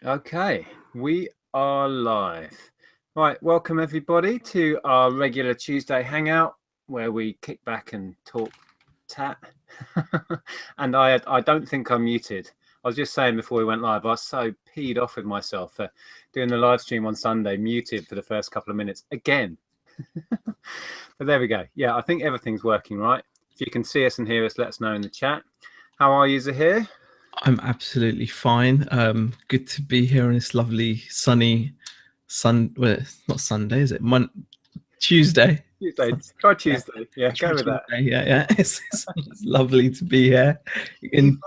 Okay, we are live. Right, welcome everybody to our regular Tuesday hangout where we kick back and talk tat. And I don't think I'm muted. I was just saying before we went live, I was so peed off with myself for doing the live stream on Sunday, muted for the first couple of minutes again. But there we go. Yeah, I think everything's working right. If you can see us and hear us, let us know in the chat. How are you, Zahir? I'm absolutely fine. Good to be here on this lovely sunny well, it's not Sunday, is it? Tuesday. Tuesday. Try Yeah. Tuesday. Yeah, go with that. Tuesday. Yeah. It's lovely to be here. Do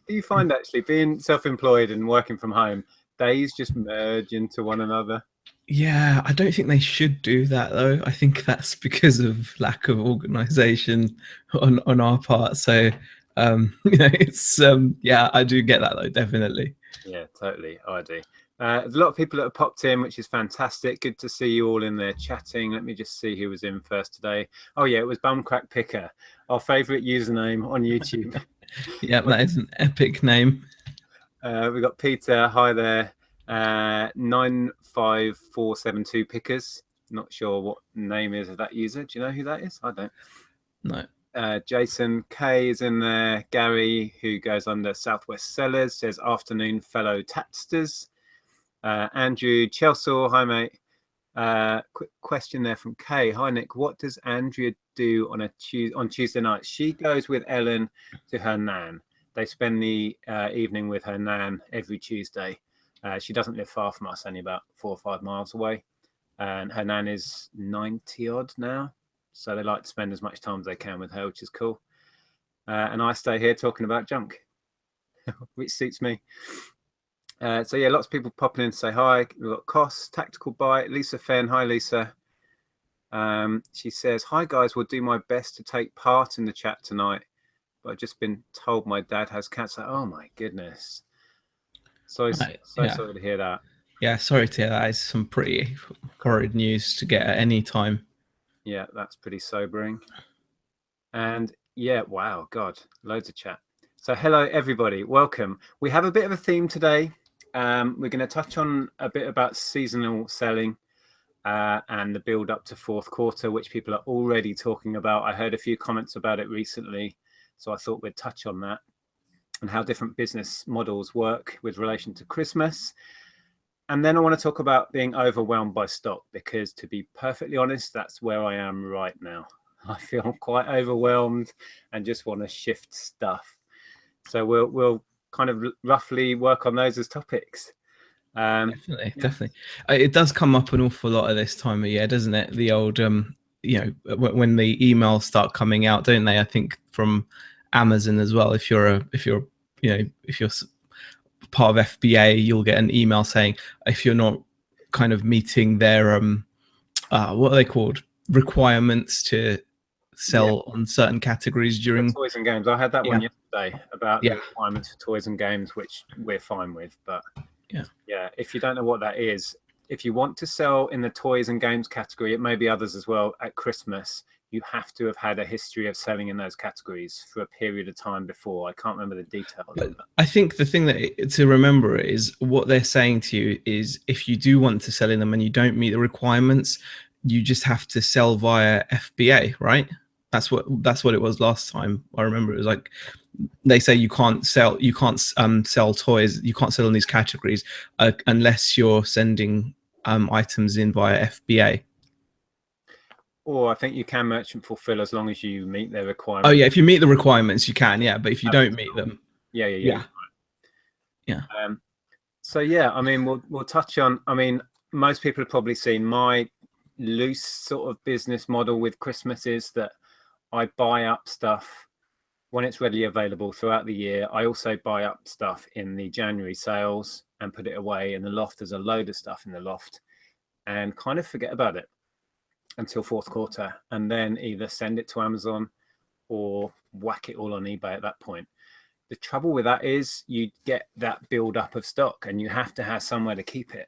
you find actually being self-employed and working from home, days just merge into one another? Yeah, I don't think they should do that though. I think that's because of lack of organisation on our part. So, it's yeah, I do get that though, definitely. Yeah, totally. I do. There's a lot of people that have popped in, which is fantastic. Good to see you all in there chatting. Let me just see who was in first today. Oh yeah, it was Bumcrack Picker, our favourite username on YouTube. Yeah, that is an epic name. We've got Peter. Hi there. 95472 Pickers. Not sure what name is of that user. Do you know who that is? I don't. No. Jason K is in there. Gary, who goes under Southwest Sellers, says afternoon, fellow Tatsters. Andrew Chelsea, hi mate. Quick question there from Kay. Hi Nick, what does Andrea do on Tuesday night? She goes with Ellen to her nan. They spend the evening with her nan every Tuesday. She doesn't live far from us, only about 4 or 5 miles away. And her nan is 90 odd now. So they like to spend as much time as they can with her, which is cool. And I stay here talking about junk, which suits me. So yeah, lots of people popping in to say hi. We've got Koss, Tactical Bite, Lisa Fenn. Hi, Lisa. She says, hi guys, we'll do my best to take part in the chat tonight, but I've just been told my dad has cancer. Oh my goodness. Sorry to hear that. Yeah, sorry to hear that. It's some pretty horrid news to get at any time. Yeah, that's pretty sobering. And yeah, wow, God, loads of chat. So hello, everybody. Welcome. We have a bit of a theme today. We're going to touch on a bit about seasonal selling and the build up to fourth quarter, which people are already talking about. I heard a few comments about it recently, so I thought we'd touch on that and how different business models work with relation to Christmas. And then I want to talk about being overwhelmed by stock, because to be perfectly honest, that's where I am right now. I feel quite overwhelmed and just want to shift stuff. So we'll kind of roughly work on those as topics. Definitely. It does come up an awful lot of this time of year, doesn't it? The old, when the emails start coming out, don't they? I think from Amazon as well. If you're part of FBA, you'll get an email saying if you're not kind of meeting their what are they called, requirements to sell on certain categories during toys and games. I had that one yesterday about the requirements for toys and games, which we're fine with. But yeah, if you don't know what that is, if you want to sell in the toys and games category, it may be others as well at Christmas, you have to have had a history of selling in those categories for a period of time before. I can't remember the details. But I think the thing that to remember is what they're saying to you is if you do want to sell in them and you don't meet the requirements, you just have to sell via FBA, right? That's what it was last time. I remember it was like they say you can't sell toys, you can't sell in these categories unless you're sending items in via FBA. Or I think you can merchant fulfill as long as you meet their requirements. Oh yeah, if you meet the requirements, you can. Yeah, but if you don't meet them, yeah. So yeah, I mean, we'll touch on. I mean, most people have probably seen my loose sort of business model with Christmas is that I buy up stuff when it's readily available throughout the year. I also buy up stuff in the January sales and put it away in the loft. There's a load of stuff in the loft and kind of forget about it until fourth quarter, and then either send it to Amazon or whack it all on eBay at that point. The trouble with that is you get that build up of stock and you have to have somewhere to keep it.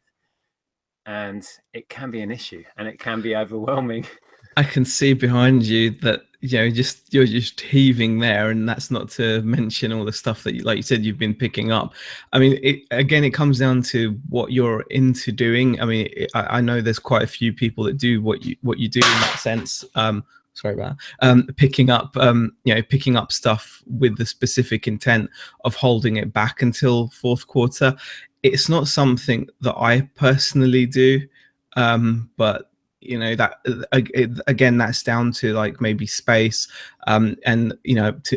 And it can be an issue and it can be overwhelming. I can see behind you that you're just heaving there, and that's not to mention all the stuff that, like you said, you've been picking up. I mean, it comes down to what you're into doing. I mean, I know there's quite a few people that do what you do in that sense. Sorry about that. Picking up stuff with the specific intent of holding it back until fourth quarter. It's not something that I personally do, but that again, that's down to like maybe space, and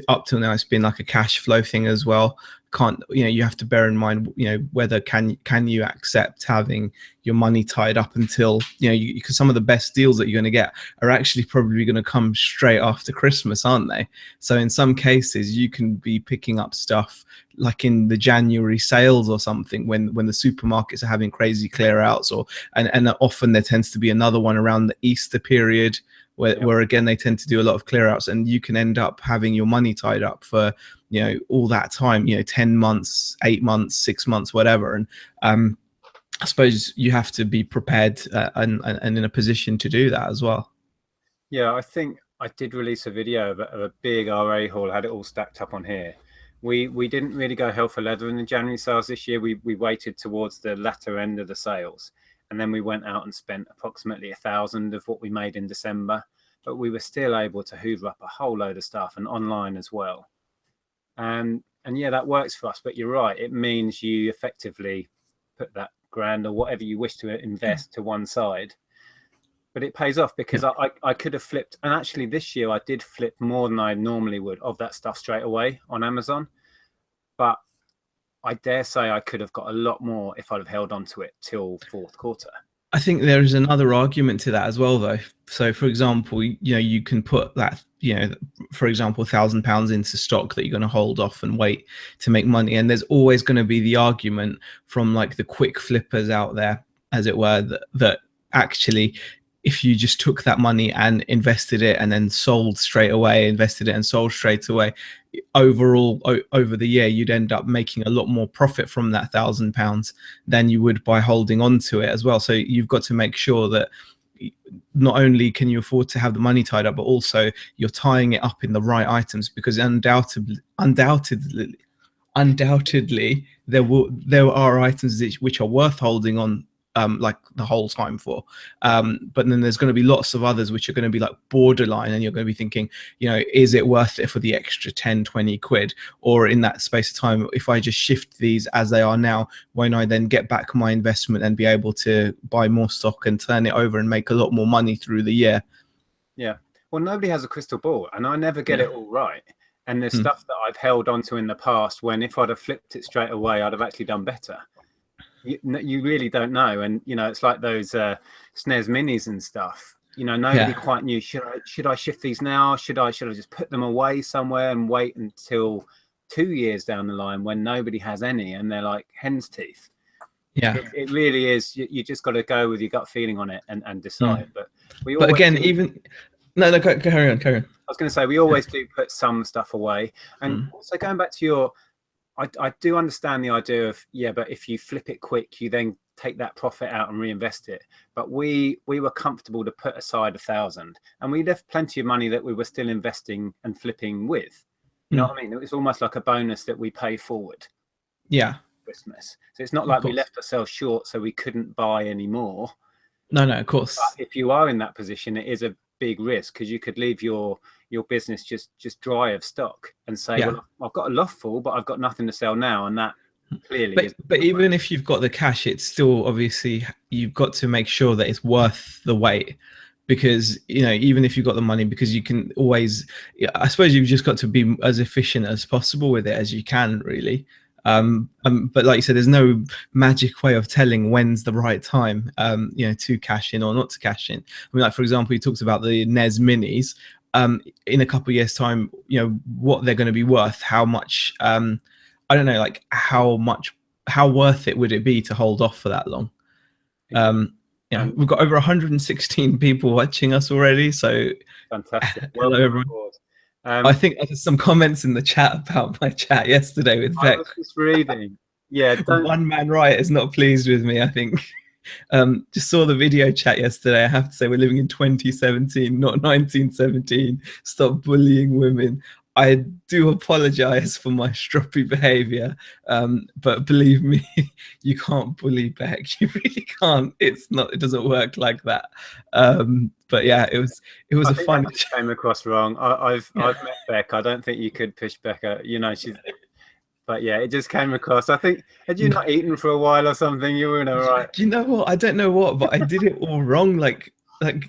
up till now it's been like a cash flow thing as well. Can't you have to bear in mind whether can you accept having your money tied up until because some of the best deals that you're going to get are actually probably going to come straight after Christmas, aren't they? So in some cases you can be picking up stuff like in the January sales or something when the supermarkets are having crazy clear outs, and often there tends to be another one around the Easter period where again they tend to do a lot of clear outs, and you can end up having your money tied up for all that time, 10 months, 8 months, 6 months, whatever. And I suppose you have to be prepared and in a position to do that as well. Yeah, I think I did release a video of a big RA haul. I had it all stacked up on here. We didn't really go hell for leather in the January sales this year. We waited towards the latter end of the sales, and then we went out and spent approximately 1,000 of what we made in December. But we were still able to hoover up a whole load of stuff, and online as well. And yeah, that works for us. But you're right, it means you effectively put that grand or whatever you wish to invest to one side. But it pays off because I could have flipped, and actually this year I did flip more than I normally would of that stuff straight away on Amazon. But I dare say I could have got a lot more if I'd have held on to it till fourth quarter. I think there is another argument to that as well, though. So, for example, you can put that, for example, £1,000 into stock that you're going to hold off and wait to make money. And there's always going to be the argument from like the quick flippers out there, as it were, that actually, if you just took that money and invested it and then sold straight away, invested it and sold straight away, overall over the year you'd end up making a lot more profit from that £1,000 than you would by holding on to it as well. So you've got to make sure that not only can you afford to have the money tied up, but also you're tying it up in the right items, because undoubtedly there are items which are worth holding on like the whole time for, but then there's going to be lots of others which are going to be like borderline, and you're going to be thinking, is it worth it for the extra 10-20 quid? Or in that space of time, if I just shift these as they are now, won't I then get back my investment and be able to buy more stock and turn it over and make a lot more money through the year? Yeah, well, nobody has a crystal ball, and I never get it all right. And there's stuff that I've held onto in the past when if I'd have flipped it straight away, I'd have actually done better. You really don't know. And it's like those SNES minis and stuff. Nobody quite knew, should I shift these now? Should I just put them away somewhere and wait until 2 years down the line when nobody has any and they're like hen's teeth? It really is. You just got to go with your gut feeling on it and decide. But again, no, carry on. I was going to say, we always do put some stuff away. And so going back to your, I do understand the idea of, but if you flip it quick, you then take that profit out and reinvest it. But we were comfortable to put aside 1,000, and we left plenty of money that we were still investing and flipping with. You know what I mean? It was almost like a bonus that we pay forward. Yeah. Christmas. So it's not like we left ourselves short so we couldn't buy any more. No, of course. But if you are in that position, it is a big risk, because you could leave your business just dry of stock and say, well, I've got a loft full, but I've got nothing to sell now, and that clearly but even if you've got the cash, it's still obviously you've got to make sure that it's worth the wait, because even if you've got the money, because you can always, I suppose you've just got to be as efficient as possible with it as you can, really. But like you said, there's no magic way of telling when's the right time to cash in or not to cash in. I mean, like, for example, you talked about the NES minis. In a couple of years time, what they're going to be worth, how much, I don't know, like how worth it would it be to hold off for that long? We've got over 116 people watching us already, so fantastic. Hello, everyone. I think there's some comments in the chat about my chat yesterday with Beck. I was just reading. One man right is not pleased with me, I think. Just saw the video chat yesterday. I have to say, we're living in 2017, not 1917. Stop bullying women. I do apologize for my stroppy behavior, but believe me, you can't bully back. You really can't. It's not. It doesn't work like that. But yeah, it was I a think that funny. just came across wrong. I've met Beck. I don't think you could push Becca. You know, she's. But yeah, it just came across. I think, had you not eaten for a while or something, you were in all right. Do you know what? I don't know what, but I did it all wrong. Like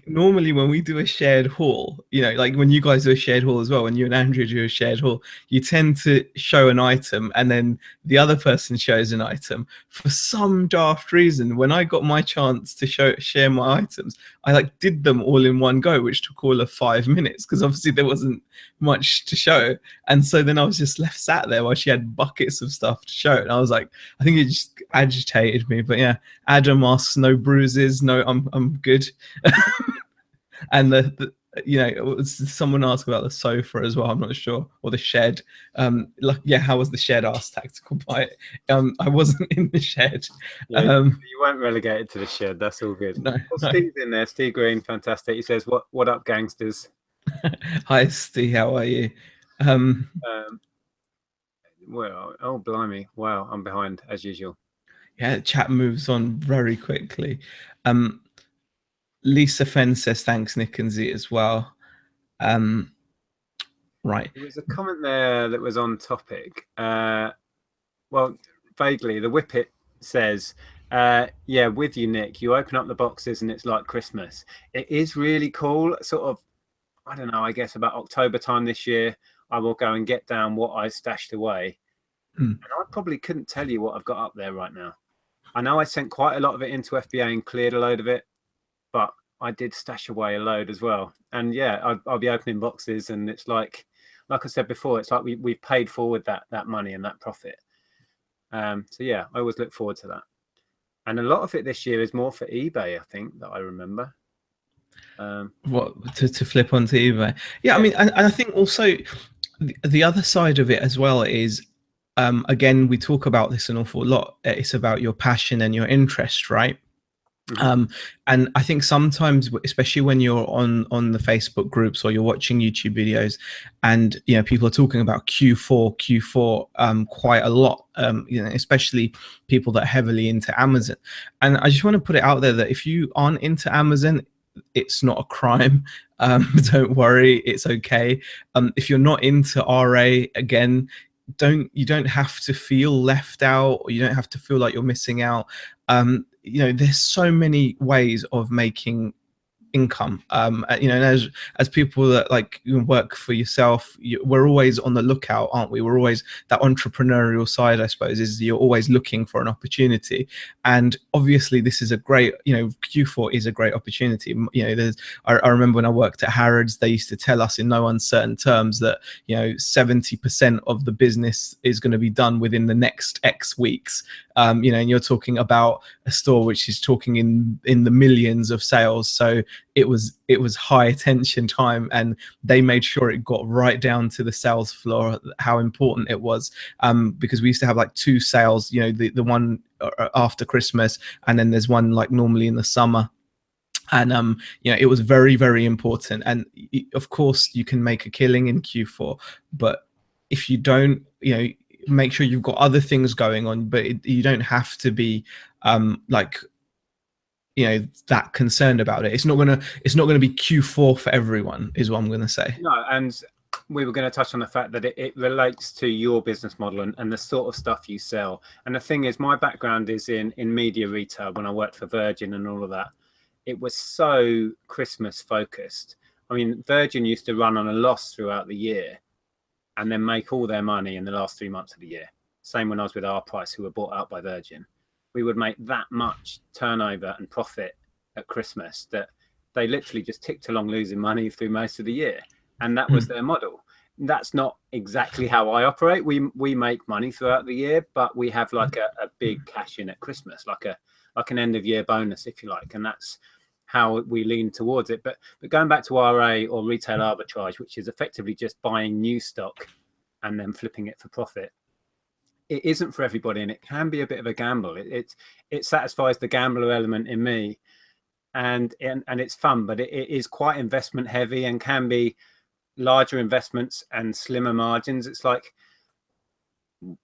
normally when we do a shared haul, you know, like when you guys do a shared haul as well, when you and Andrew do a shared haul, you tend to show an item and then the other person shows an item. For some daft reason, when I got my chance to share my items, I like did them all in one go, which took all of 5 minutes because obviously there wasn't much to show. And so then I was just left sat there while she had buckets of stuff to show. And I was like, I think it just agitated me. But yeah, Adam asks, no bruises, no, I'm good. And you know, someone asked about the sofa as well. I'm not sure, or the shed. Like, yeah, how was the shed? Asked Tactical Bite. I wasn't in the shed. Yeah, you weren't relegated to the shed. That's all good. No, Well, no. Steve's in there. Steve Green, fantastic. He says, "What up, gangsters?" Hi, Steve. How are you? Well, oh blimey, wow, I'm behind as usual. Yeah, chat moves on very quickly. Lisa Fenn says thanks, Nick and Z as well. Right. There was a comment there that was on topic. Well, vaguely, the Whippet says, yeah, with you, Nick. You open up the boxes and it's like Christmas. It is really cool. Sort of, I don't know, I guess about October time this year, I will go and get down what I stashed away. And I probably couldn't tell you what I've got up there right now. I know I sent quite a lot of it into FBA and cleared a load of it, but I did stash away a load as well. And yeah, I'll be opening boxes and it's like I said before, it's like we've paid forward that money and that profit. So yeah, I always look forward to that. And a lot of it this year is more for eBay, I think, that I remember. What to flip onto eBay? Yeah, I mean, I think also the other side of it as well is, again, we talk about this an awful lot. It's about your passion and your interest, right? And I think sometimes, especially when you're on the Facebook groups or you're watching YouTube videos, and you know people are talking about Q4 quite a lot, you know, especially people that are heavily into Amazon. And I just want to put it out there that if you aren't into Amazon, it's not a crime. Don't worry, it's okay. If you're not into RA, again, you don't have to feel left out, or you don't have to feel like you're missing out. You know, there's so many ways of making income. You know, and as people that like work for yourself, we're always on the lookout, aren't we? We're always, that entrepreneurial side, I suppose, is you're always looking for an opportunity. And obviously this is a great, you know, Q4 is a great opportunity. You know, I remember when I worked at Harrods, they used to tell us in no uncertain terms that, you know, 70% of the business is going to be done within the next X weeks. You know, and you're talking about a store which is talking in the millions of sales. So it was high attention time, and they made sure it got right down to the sales floor how important it was, because we used to have like 2 sales, you know, the one after Christmas, and then there's one like normally in the summer. And you know, it was very, very important. And of course you can make a killing in Q4, but if you don't, you know, make sure you've got other things going on, but you don't have to be like, you know, that concerned about it. It's not gonna be Q4 for everyone, is what I'm gonna say. No, and we were going to touch on the fact that it relates to your business model and the sort of stuff you sell. And the thing is, my background is in media retail. When I worked for Virgin and all of that, it was so Christmas focused. I mean, Virgin used to run on a loss throughout the year and then make all their money in the last 3 months of the year. Same when I was with Our Price, who were bought out by Virgin. We would make that much turnover and profit at Christmas that they literally just ticked along losing money through most of the year. And that was their model. That's not exactly how I operate. We make money throughout the year, but we have like a big cash in at Christmas, like an end of year bonus, if you like. And that's how we lean towards it. But going back to RA or retail arbitrage, which is effectively just buying new stock and then flipping it for profit, it isn't for everybody, and it can be a bit of a gamble. It satisfies the gambler element in me, and it's fun, but it is quite investment heavy and can be larger investments and slimmer margins. It's like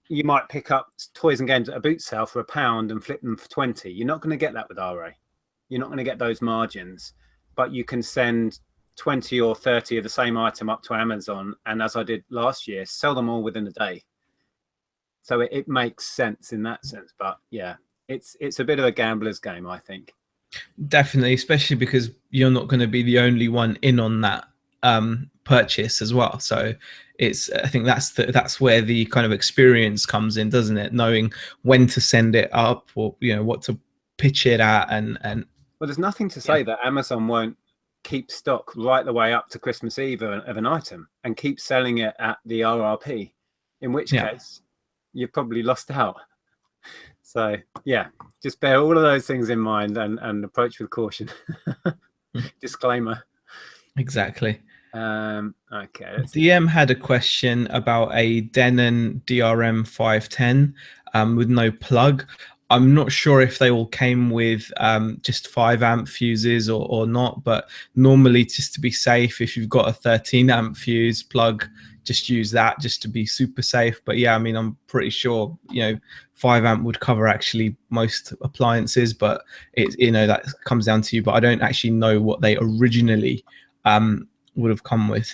you might pick up toys and games at a boot sale for £1 and flip them for 20. You're not going to get that with RA. You're not going to get those margins, but you can send 20 or 30 of the same item up to Amazon, and as I did last year, sell them all within a day. So it makes sense in that sense. But yeah, it's a bit of a gambler's game, I think. Definitely, especially because you're not going to be the only one in on that purchase as well. So I think that's where the kind of experience comes in, doesn't it? Knowing when to send it up, or what to pitch it at, and well, there's nothing to say that Amazon won't keep stock right the way up to Christmas Eve of an item and keep selling it at the RRP, in which case you've probably lost out. So yeah, just bear all of those things in mind and approach with caution. Disclaimer. Exactly. Okay. DM had a question about a Denon DRM 510 with no plug. I'm not sure if they all came with just 5 amp fuses or not, but normally, just to be safe, if you've got a 13 amp fuse plug, just use that just to be super safe. But yeah, I mean, I'm pretty sure 5 amp would cover actually most appliances, but that comes down to you. But I don't actually know what they originally would have come with.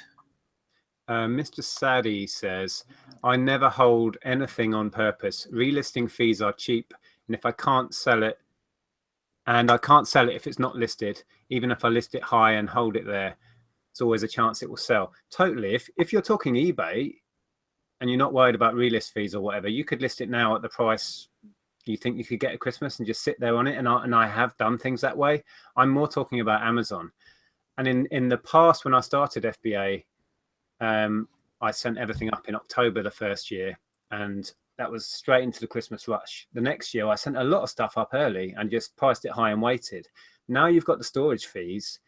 Mr. Sadie says, I never hold anything on purpose. Relisting fees are cheap, and if I can't sell it, and I can't sell it if it's not listed, even if I list it high and hold it there, there's always a chance it will sell. Totally. If you're talking eBay and you're not worried about relist fees or whatever, you could list it now at the price you think you could get at Christmas and just sit there on it. And I have done things that way. I'm more talking about Amazon. And in the past, when I started FBA, I sent everything up in October the first year, and that was straight into the Christmas rush. The next year, I sent a lot of stuff up early and just priced it high and waited. Now you've got the storage fees.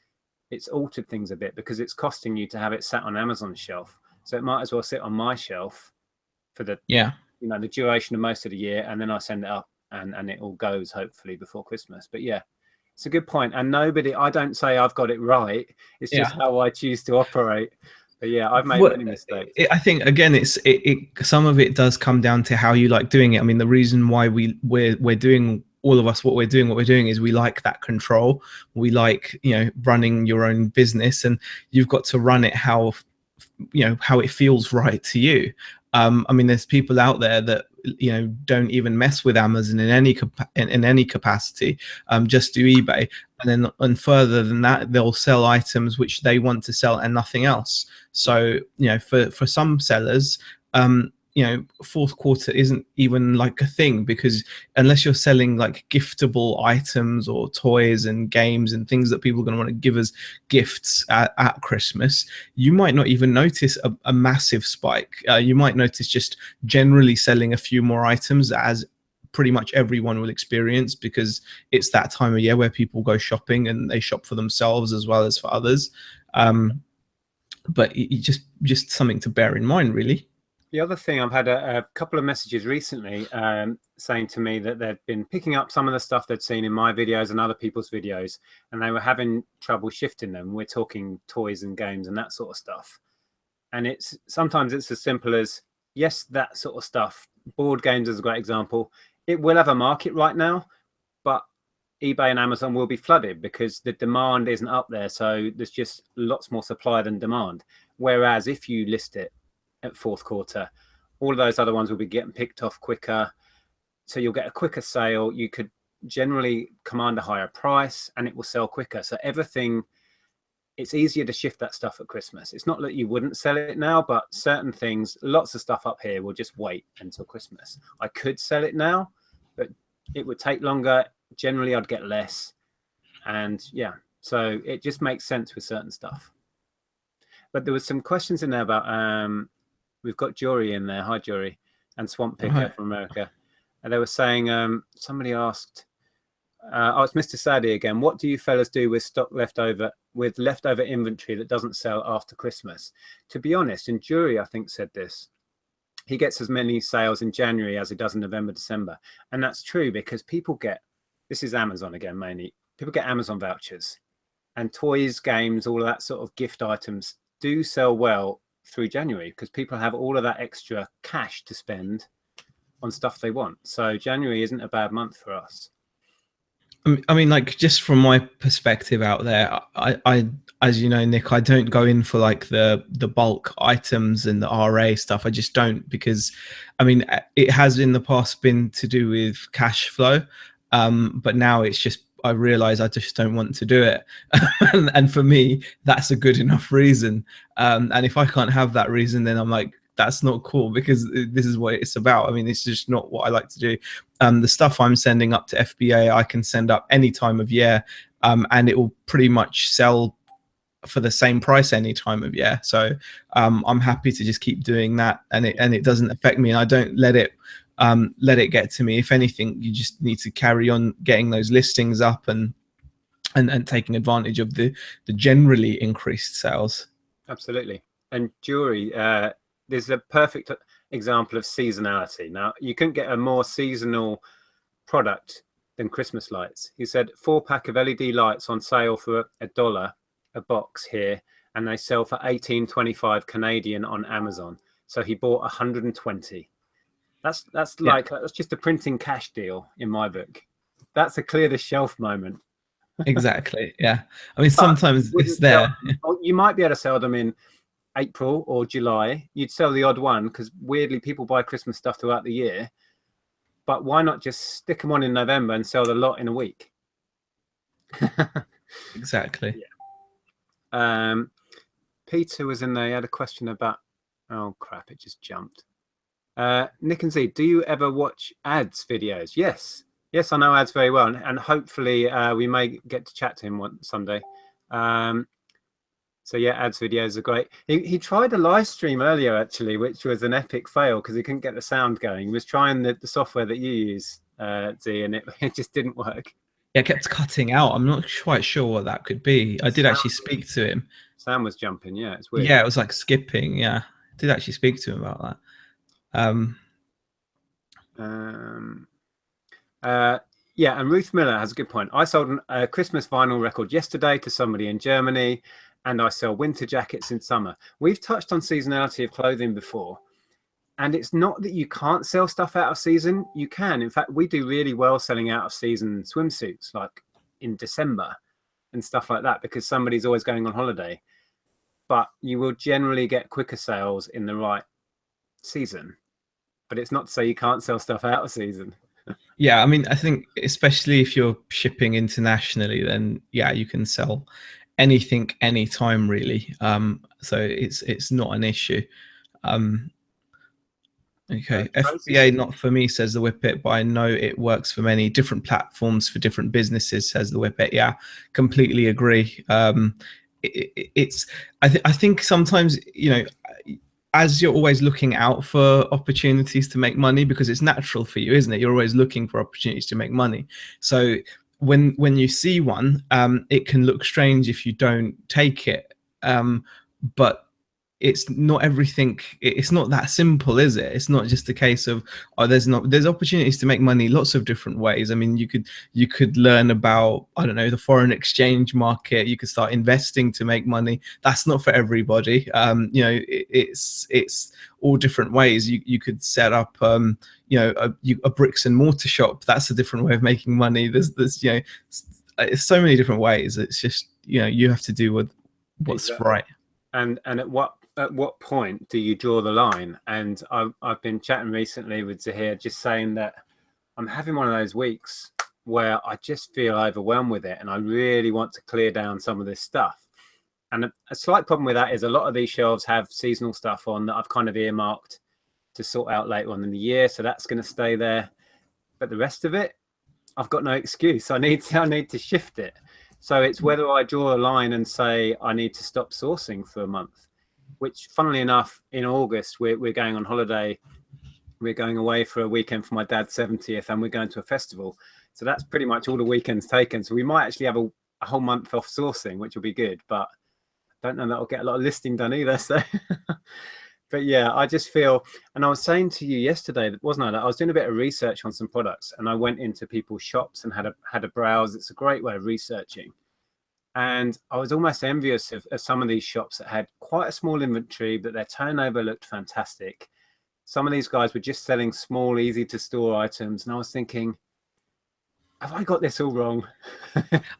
It's altered things a bit because it's costing you to have it sat on Amazon's shelf. So it might as well sit on my shelf for the the duration of most of the year, and then I send it up and it all goes hopefully before Christmas. But yeah, it's a good point. And I don't say I've got it right. It's just how I choose to operate. But yeah, I've made many mistakes. I think again, some of it does come down to how you like doing it. I mean, the reason why we're doing, all of us, what we're doing is we like that control. We like running your own business, and you've got to run it how it feels right to you. I mean, there's people out there that don't even mess with Amazon in any capacity, just do eBay, and further than that, they'll sell items which they want to sell and nothing else. So for some sellers, fourth quarter isn't even like a thing, because unless you're selling like giftable items or toys and games and things that people are going to want to give as gifts at Christmas, you might not even notice a massive spike. You might notice just generally selling a few more items, as pretty much everyone will experience, because it's that time of year where people go shopping and they shop for themselves as well as for others. But just something to bear in mind, really. The other thing, I've had a couple of messages recently saying to me that they've been picking up some of the stuff they'd seen in my videos and other people's videos, and they were having trouble shifting them. We're talking toys and games and that sort of stuff. And sometimes it's as simple as, yes, that sort of stuff. Board games is a great example. It will have a market right now, but eBay and Amazon will be flooded because the demand isn't up there. So there's just lots more supply than demand. Whereas if you list it at fourth quarter, all of those other ones will be getting picked off quicker, so you'll get a quicker sale. You could generally command a higher price and it will sell quicker. So everything, it's easier to shift that stuff at Christmas. It's not that you wouldn't sell it now, but certain things, lots of stuff up here will just wait until Christmas. I could sell it now, but it would take longer. Generally I'd get less, and yeah, so it just makes sense with certain stuff. But there was some questions in there about we've got Jory in there. Hi, Jory, and Swamp Picker from America. And they were saying, somebody asked, it's Mr. Sadie again. What do you fellas do with stock leftover inventory that doesn't sell after Christmas? To be honest, and Jory, I think, said this. he gets as many sales in January as he does in November, December. And that's true because people get, this is Amazon again, mainly, people get Amazon vouchers, and toys, games, all of that sort of gift items do sell well through January because people have all of that extra cash to spend on stuff they want. So January isn't a bad month for us. I mean, like, just from my perspective out there, as you know, Nick, I don't go in for like the bulk items and the RA stuff. I just don't, because, I mean, it has in the past been to do with cash flow, but now it's just, I realize I just don't want to do it. And for me, that's a good enough reason. And if I can't have that reason, then I'm like, that's not cool, because this is what it's about. I mean, it's just not what I like to do. The stuff I'm sending up to FBA, I can send up any time of year, and it will pretty much sell for the same price any time of year. So I'm happy to just keep doing that, and it doesn't affect me, and I don't let it get to me. If anything, you just need to carry on getting those listings up and taking advantage of the generally increased sales. Absolutely. And jewelry, there's a perfect example of seasonality. Now, you couldn't get a more seasonal product than Christmas lights. He said 4-pack of LED lights on sale for $1 a box here, and they sell for 18.25 Canadian on Amazon. So he bought 120. That's like, that's just a printing cash deal in my book. That's a clear the shelf moment. Exactly. Yeah. I mean, sometimes it's there. You might be able to sell them in April or July. You'd sell the odd one because weirdly people buy Christmas stuff throughout the year. But why not just stick them on in November and sell the lot in a week? Exactly. Yeah. Peter was in there. He had a question about, oh crap, it just jumped. Nick and Z, do you ever watch ads videos? Yes, I know ads very well, and hopefully we may get to chat to him one someday. So yeah, ads videos are great. He tried a live stream earlier actually, which was an epic fail because he couldn't get the sound going. He was trying the software that you use, Z, and it just didn't work. Yeah, it kept cutting out. I'm not quite sure what that could be. I did actually speak to him. Sam was jumping. Yeah, it's weird. Yeah, it was like skipping. Yeah, I did actually speak to him about that. Yeah, and Ruth Miller has a good point. I sold a Christmas vinyl record yesterday to somebody in Germany, and I sell winter jackets in summer. We've touched on seasonality of clothing before, and it's not that you can't sell stuff out of season. You can. In fact, we do really well selling out of season swimsuits, like in December and stuff like that, because somebody's always going on holiday. But you will generally get quicker sales in the right season. But it's not to say you can't sell stuff out of season. Yeah, I mean, I think especially if you're shipping internationally, then yeah, you can sell anything anytime really. So it's not an issue. Okay, FBA not for me, says the Whippet, but I know it works for many different platforms for different businesses, says the Whippet. Yeah, completely agree. It's I think sometimes, you know, as you're always looking out for opportunities to make money, because it's natural for you, isn't it? You're always looking for opportunities to make money. So when you see one, it can look strange if you don't take it. But it's not everything. It's not that simple, is it? It's not just a case of, oh, there's opportunities to make money lots of different ways. I mean, you could learn about, I don't know, the foreign exchange market. You could start investing to make money. That's not for everybody. You know, it's all different ways. You could set up, you know, a bricks and mortar shop. That's a different way of making money. There's you know, so many different ways. It's just, you know, you have to do what's exactly right. And at what point do you draw the line? And I've been chatting recently with Zahir, just saying that I'm having one of those weeks where I just feel overwhelmed with it, and I really want to clear down some of this stuff. And a slight problem with that is a lot of these shelves have seasonal stuff on that I've kind of earmarked to sort out later on in the year, so that's going to stay there. But the rest of it, I've got no excuse. I need to shift it. So it's whether I draw a line and say I need to stop sourcing for a month, which, funnily enough, in August, we're going on holiday. We're going away for a weekend for my dad's 70th, and we're going to a festival. So that's pretty much all the weekends taken. So we might actually have a whole month off sourcing, which will be good. But I don't know that I'll get a lot of listing done either. So But yeah, I just feel, and I was saying to you yesterday, wasn't I, that I was doing a bit of research on some products, and I went into people's shops and had a browse. It's a great way of researching, and I was almost envious of some of these shops that had quite a small inventory, but their turnover looked fantastic. Some of these guys were just selling small, easy to store items, and I was thinking, have I got this all wrong?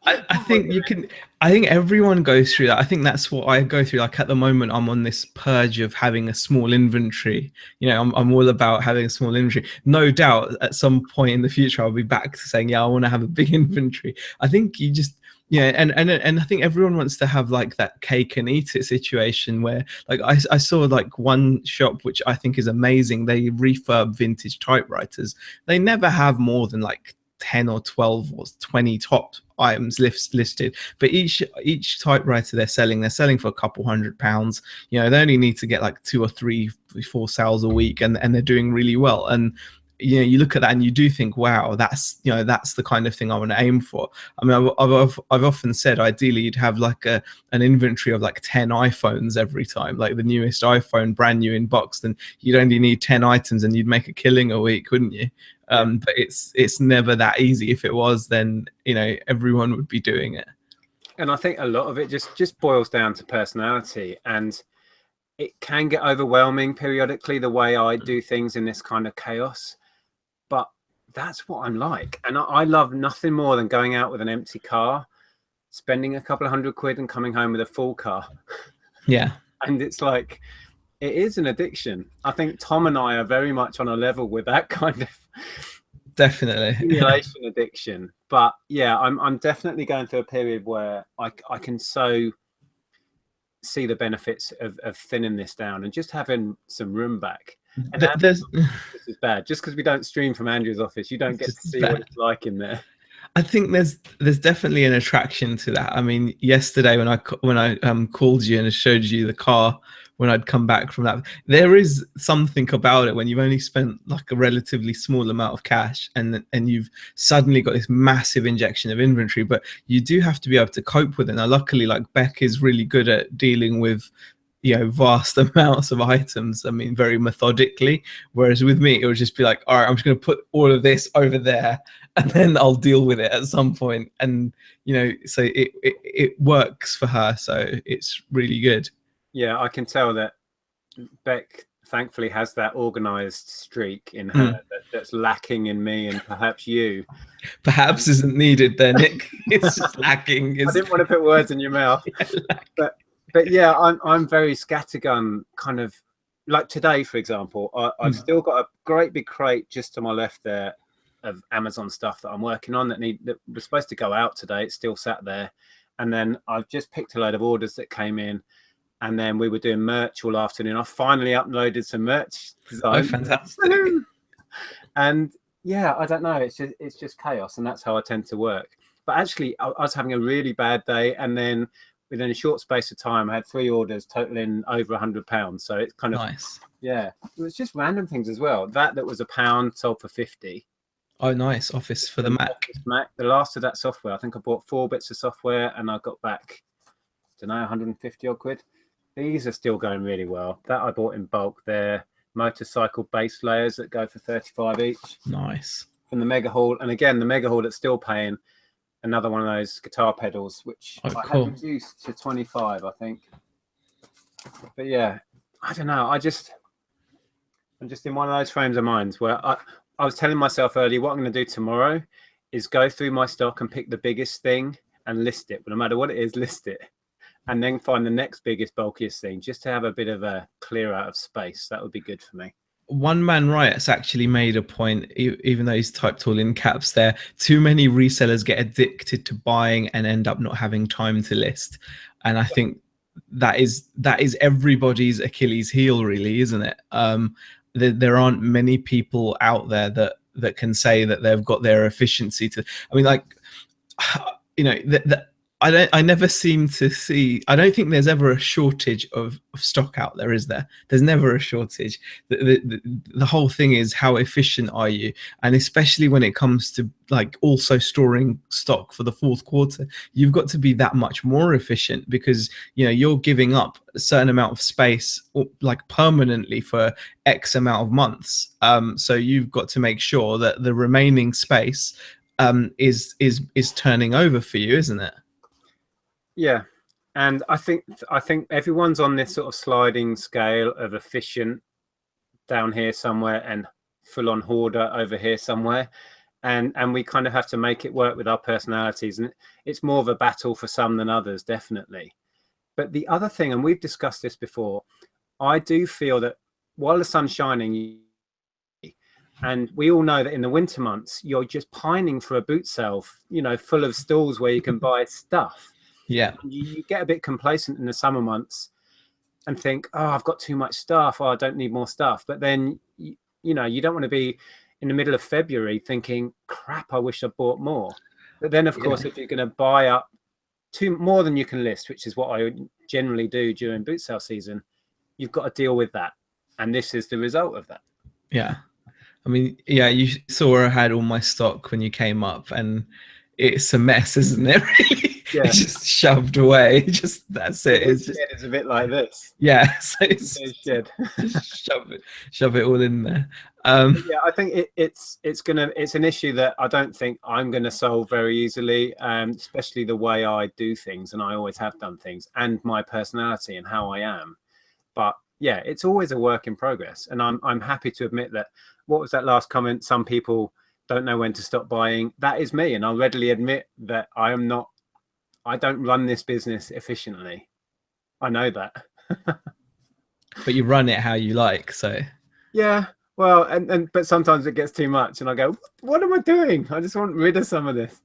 I think you can. I think everyone goes through that. I think that's what I go through. Like at the moment, I'm on this purge of having a small inventory. You know, I'm all about having a small inventory. No doubt, at some point in the future, I'll be back to saying, yeah, I want to have a big inventory. I think you just. Yeah, and I think everyone wants to have like that cake and eat it situation where like I saw like one shop which I think is amazing. They refurb vintage typewriters. They never have more than like 10 or 12 or 20 top items listed, but each typewriter they're selling for a couple £100. You know, they only need to get like 2 or 3 4 sales a week, and they're doing really well. And you know, you look at that and you do think, wow, that's, you know, that's the kind of thing I want to aim for. I mean, I've often said ideally you'd have like an inventory of like 10 iPhones every time, like the newest iPhone brand new in box, then you'd only need 10 items and you'd make a killing a week, wouldn't you? But it's never that easy. If it was, then you know everyone would be doing it. And I think a lot of it just boils down to personality, and it can get overwhelming periodically the way I do things in this kind of chaos. But that's what I'm like, and I love nothing more than going out with an empty car, spending a couple of £100 and coming home with a full car. Yeah. And it's like, it is an addiction. I think Tom and I are very much on a level with that kind of definitely stimulation addiction. But yeah, I'm definitely going through a period where I can so see the benefits of thinning this down and just having some room back. And this is bad. Just because we don't stream from Andrew's office, you don't get to see what it's like in there. I think there's definitely an attraction to that. I mean, yesterday when I called you and showed you the car when I'd come back from that, there is something about it when you've only spent like a relatively small amount of cash and you've suddenly got this massive injection of inventory, but you do have to be able to cope with it. Now, luckily, like Beck is really good at dealing with, you know, vast amounts of items. I mean, very methodically. Whereas with me, it would just be like, all right, I'm just going to put all of this over there, and then I'll deal with it at some point. And you know, so it works for her, so it's really good. Yeah, I can tell that Beck thankfully has that organized streak in her that's lacking in me and perhaps you. Perhaps isn't needed there, Nick. It's just lacking. I didn't want to put words in your mouth. Yeah, but yeah, I'm very scattergun, kind of like today, for example. I've still got a great big crate just to my left there of Amazon stuff that I'm working on that was supposed to go out today. It's still sat there. And then I've just picked a load of orders that came in. And then we were doing merch all afternoon. I finally uploaded some merch design. Oh, fantastic. And yeah, I don't know. It's just chaos. And that's how I tend to work. But actually, I was having a really bad day. And then within a short space of time, I had 3 orders totaling over £100. So it's kind of nice. Yeah, it was just random things as well. That was £1 sold for 50. Oh, nice. Office for the Mac. The last of that software. I think I bought 4 bits of software and I got back, I don't know, 150 odd quid. These are still going really well. That I bought in bulk. They're motorcycle base layers that go for 35 each. Nice. From the Mega Hall. And again, the Mega Hall that's still paying another one of those guitar pedals, which I had reduced to 25, I think. But yeah, I don't know. I'm just in one of those frames of mind where I was telling myself earlier, what I'm going to do tomorrow is go through my stock and pick the biggest thing and list it. But no matter what it is, list it. And then find the next biggest, bulkiest thing, just to have a bit of a clear out of space. That would be good for me. One Man Riot's actually made a point, even though he's typed all in caps there, too many resellers get addicted to buying and end up not having time to list. And I think that is everybody's Achilles heel, really, isn't it? There aren't many people out there that can say that they've got their efficiency to, I mean, like, you know, I never seem to see. I don't think there's ever a shortage of stock out there, is there? There's never a shortage. The whole thing is, how efficient are you? And especially when it comes to like also storing stock for the fourth quarter, you've got to be that much more efficient, because you're giving up a certain amount of space like permanently for X amount of months. So you've got to make sure that the remaining space is turning over for you, isn't it? Yeah. And I think everyone's on this sort of sliding scale of efficient down here somewhere and full on hoarder over here somewhere. And we kind of have to make it work with our personalities. And it's more of a battle for some than others, definitely. But the other thing, and we've discussed this before, I do feel that while the sun's shining, and we all know that in the winter months, you're just pining for a boot sale, full of stalls where you can buy stuff. Yeah. You get a bit complacent in the summer months and think, oh, I've got too much stuff. Oh, I don't need more stuff. But then, you don't want to be in the middle of February thinking, crap, I wish I bought more. But then, of course, if you're going to buy up more than you can list, which is what I generally do during boot sale season, you've got to deal with that. And this is the result of that. Yeah. I mean, yeah, you saw I had all my stock when you came up, and it's a mess, isn't it? Really? Yeah. It's just shoved away. That's it. It's a bit like this. Yeah. So it's just shove it all in there. Yeah, I think it's an issue that I don't think I'm gonna solve very easily, especially the way I do things, and I always have done things, and my personality and how I am. But yeah, it's always a work in progress, and I'm happy to admit that. What was that last comment? Some people don't know when to stop buying. That is me, and I'll readily admit that I don't run this business efficiently. I know that. But you run it how you like, so. Yeah, well, but sometimes it gets too much, and I go, what am I doing? I just want rid of some of this.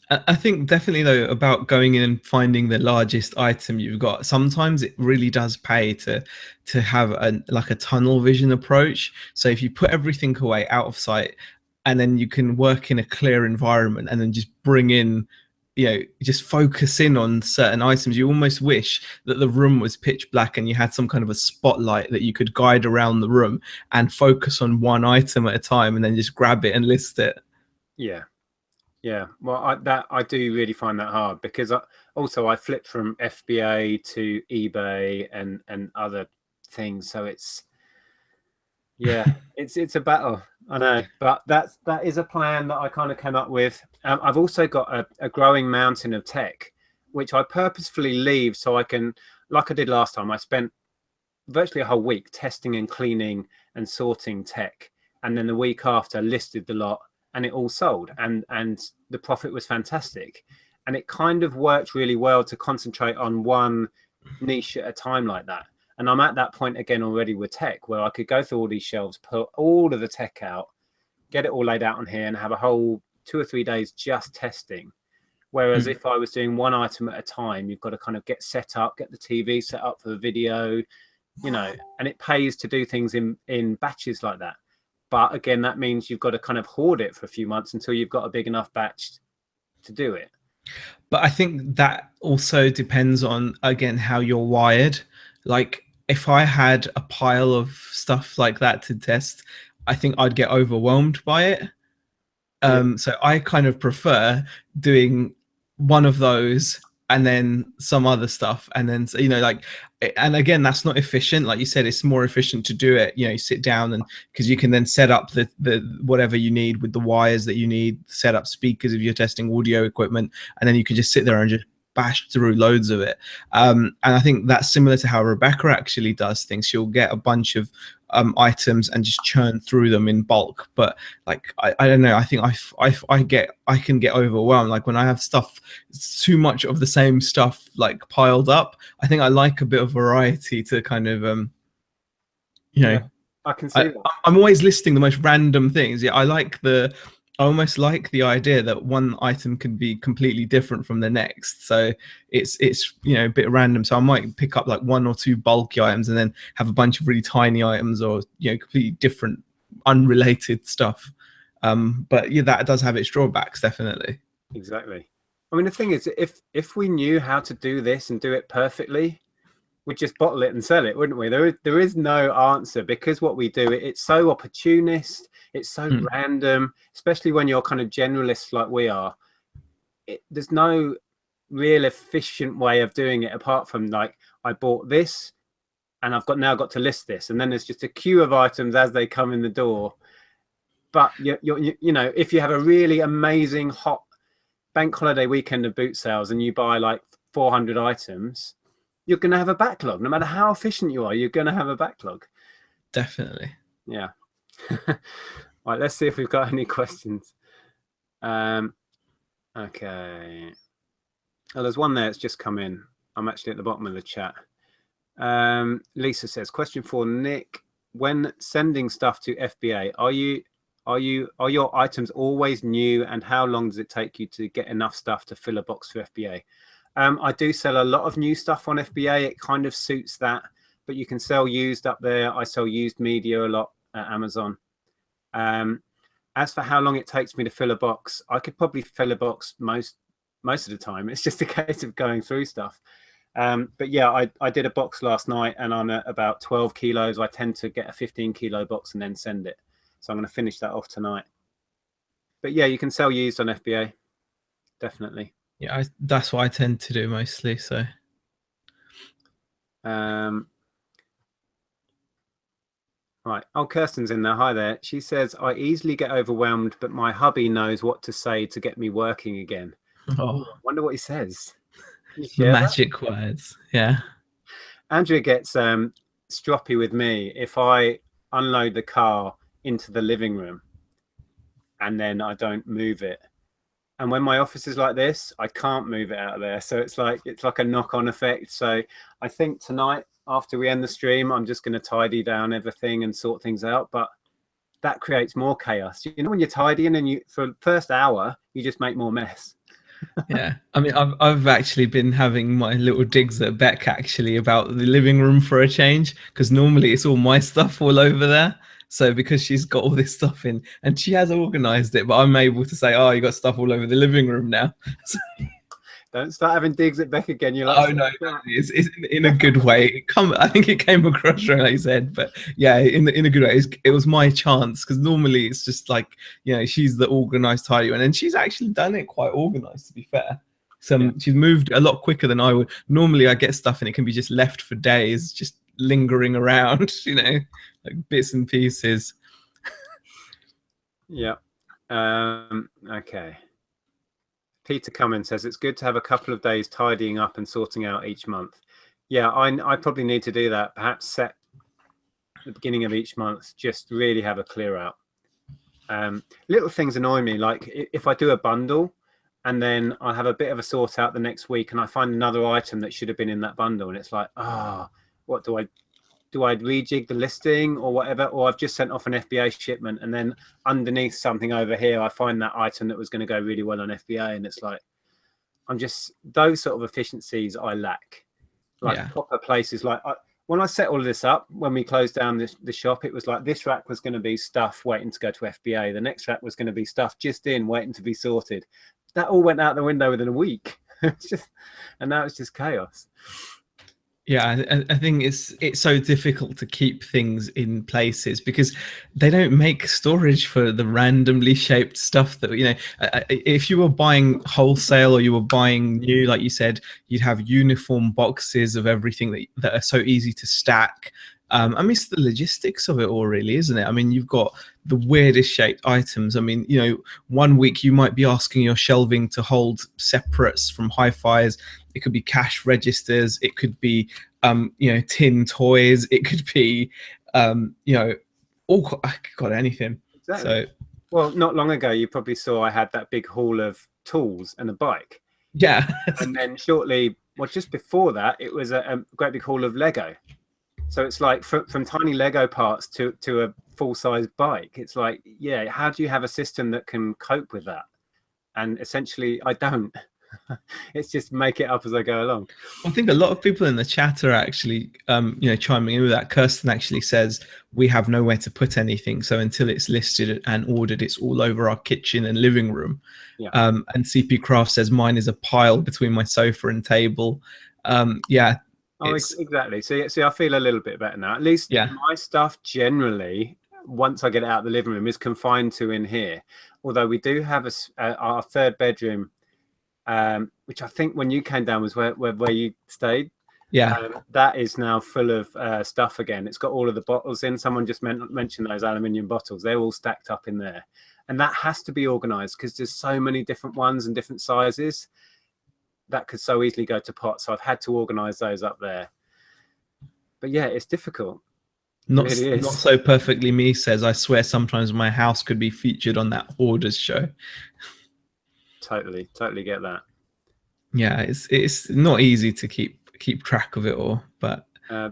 I think definitely though, about going in and finding the largest item you've got, sometimes it really does pay to have a tunnel vision approach. So if you put everything away out of sight, and then you can work in a clear environment, and then just bring in, just focus in on certain items. You almost wish that the room was pitch black and you had some kind of a spotlight that you could guide around the room and focus on one item at a time, and then just grab it and list it. Yeah, well, I do really find that hard, because I flip from FBA to eBay and other things, so it's it's a battle, I know, but that is a plan that I kind of came up with. I've also got a growing mountain of tech, which I purposefully leave so I can, like I did last time, I spent virtually a whole week testing and cleaning and sorting tech, and then the week after listed the lot, and it all sold, and the profit was fantastic. And it kind of worked really well to concentrate on one niche at a time like that. And I'm at that point again already with tech, where I could go through all these shelves, put all of the tech out, get it all laid out on here, and have a whole 2 or 3 days just testing. Whereas if I was doing one item at a time, you've got to kind of get set up, get the TV set up for the video, and it pays to do things in batches like that. But again, that means you've got to kind of hoard it for a few months until you've got a big enough batch to do it. But I think that also depends on, again, how you're wired. Like, if I had a pile of stuff like that to test, I think I'd get overwhelmed by it. So I kind of prefer doing one of those and then some other stuff, and then and again, that's not efficient. Like you said, it's more efficient to do it, you sit down, and because you can then set up the whatever you need with the wires that you need, set up speakers if you're testing audio equipment, and then you can just sit there and just bash through loads of it. And I think that's similar to how Rebecca actually does things. She'll get a bunch of items and just churn through them in bulk. But like, I don't know, I think I can get overwhelmed. Like when I have stuff, too much of the same stuff like piled up, I think I like a bit of variety to kind of I can see that. I'm always listing the most random things. Yeah, I almost like the idea that one item can be completely different from the next. So it's a bit random. So I might pick up like 1 or 2 bulky items and then have a bunch of really tiny items, or completely different, unrelated stuff. But yeah, that does have its drawbacks, definitely. Exactly. I mean, the thing is, if we knew how to do this and do it perfectly, we'd just bottle it and sell it, wouldn't we? There is no answer, because what we do, it's so opportunist, it's so random, especially when you're kind of generalists like we are. There's no real efficient way of doing it, apart from like, I bought this and I've now got to list this, and then there's just a queue of items as they come in the door. But you know, if you have a really amazing hot bank holiday weekend of boot sales and you buy like 400 items, you're going to have a backlog. No matter how efficient you are, you're going to have a backlog. Definitely. Yeah. Right, let's see if we've got any questions. Okay. Oh, there's one there that's just come in. I'm actually at the bottom of the chat. Lisa says, question for Nick: when sending stuff to FBA, are your items always new, and how long does it take you to get enough stuff to fill a box for FBA? I do sell a lot of new stuff on FBA. It kind of suits that, but you can sell used up there. I sell used media a lot at Amazon. As for how long it takes me to fill a box, I could probably fill a box most of the time. It's just a case of going through stuff. But yeah, I did a box last night and I'm at about 12 kilos. I tend to get a 15 kilo box and then send it. So I'm going to finish that off tonight. But yeah, you can sell used on FBA. Definitely. Yeah, that's what I tend to do mostly. So. Right. Oh, Kirsten's in there. Hi there. She says, I easily get overwhelmed, but my hubby knows what to say to get me working again. Oh, I wonder what he says. magic words. Yeah. Andrea gets stroppy with me if I unload the car into the living room and then I don't move it. And when my office is like this, I can't move it out of there. So it's like a knock-on effect. So I think tonight, after we end the stream, I'm just going to tidy down everything and sort things out. But that creates more chaos. You know, when you're tidying and for the first hour, you just make more mess. Yeah, I mean, I've actually been having my little digs at Beck actually about the living room for a change, because normally it's all my stuff all over there. So because she's got all this stuff in and she has organized it, but I'm able to say, oh, you got stuff all over the living room now. So, don't start having digs at Beck again. You're like, oh no, it's in a good way. I think it came across right, like you said, but yeah, in a good way. It was my chance, because normally it's just like, you know, she's the organized, tidy one, and she's actually done it quite organized, to be fair. So she's moved a lot quicker than I would. Normally I get stuff and it can be just left for days, just lingering around, you know, like bits and pieces. Yeah. Okay. Peter Cummins says, it's good to have a couple of days tidying up and sorting out each month. Yeah, I probably need to do that. Perhaps set the beginning of each month, just really have a clear out. Little things annoy me, like if I do a bundle and then I have a bit of a sort out the next week and I find another item that should have been in that bundle, and it's like, what do I rejig the listing or whatever? Or I've just sent off an FBA shipment and then underneath something over here, I find that item that was going to go really well on FBA. And it's like, those sort of efficiencies I lack. Like proper places. Like when I set all of this up, when we closed down the shop, it was like this rack was going to be stuff waiting to go to FBA. The next rack was going to be stuff just in, waiting to be sorted. That all went out the window within a week. And now it's just chaos. Yeah, I think it's so difficult to keep things in places because they don't make storage for the randomly shaped stuff that, you know, if you were buying wholesale or you were buying new, like you said, you'd have uniform boxes of everything that are so easy to stack. I mean, it's the logistics of it all, really, isn't it? I mean, you've got the weirdest shaped items. I mean, you know, one week you might be asking your shelving to hold separates from hi-fis. It could be cash registers. It could be, you know, tin toys. It could be, you know, all anything. Exactly. So, well, not long ago, you probably saw I had that big haul of tools and a bike. Yeah. And then shortly, well, just before that, it was a great big haul of Lego. So it's like from tiny Lego parts to a full-size bike. It's like, yeah, how do you have a system that can cope with that? And essentially, I don't. It's just make it up as I go along. I think a lot of people in the chat are actually, chiming in with that. Kirsten actually says we have nowhere to put anything, so until it's listed and ordered, it's all over our kitchen and living room. Yeah. And CP Craft says mine is a pile between my sofa and table. Yeah. Oh, exactly. See, I feel a little bit better now. At least my stuff generally, once I get it out of the living room, is confined to in here. Although we do have our third bedroom, which I think when you came down was where you stayed. Yeah. That is now full of stuff again. It's got all of the bottles in. Someone just mentioned those aluminium bottles. They're all stacked up in there. And that has to be organized because there's so many different ones and different sizes that could so easily go to pot. So I've had to organize those up there. But yeah, it's difficult. Not so perfectly me says, I swear sometimes my house could be featured on that Hoarders show. Totally get that. Yeah, it's not easy to keep track of it all. But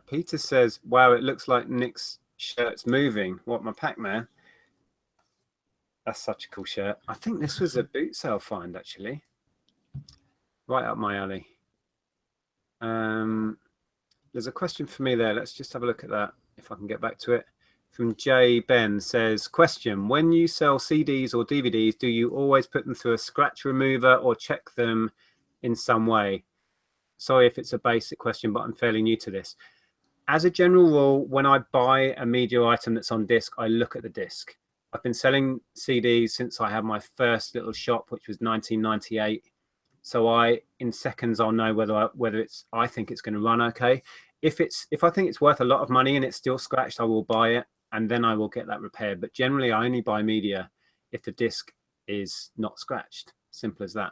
Peter says, wow, it looks like Nick's shirt's moving. What, my Pac-Man? That's such a cool shirt. I think this was a boot sale find, actually. Right up my alley. There's a question for me there. Let's just have a look at that, if I can get back to it. From Jay Ben says, question, when you sell CDs or DVDs, do you always put them through a scratch remover or check them in some way? Sorry if it's a basic question, but I'm fairly new to this. As a general rule, when I buy a media item that's on disc, I look at the disc. I've been selling CDs since I had my first little shop, which was 1998. So in seconds, I'll know whether I think it's going to run okay. If I think it's worth a lot of money and it's still scratched, I will buy it and then I will get that repaired. But generally, I only buy media if the disc is not scratched. Simple as that.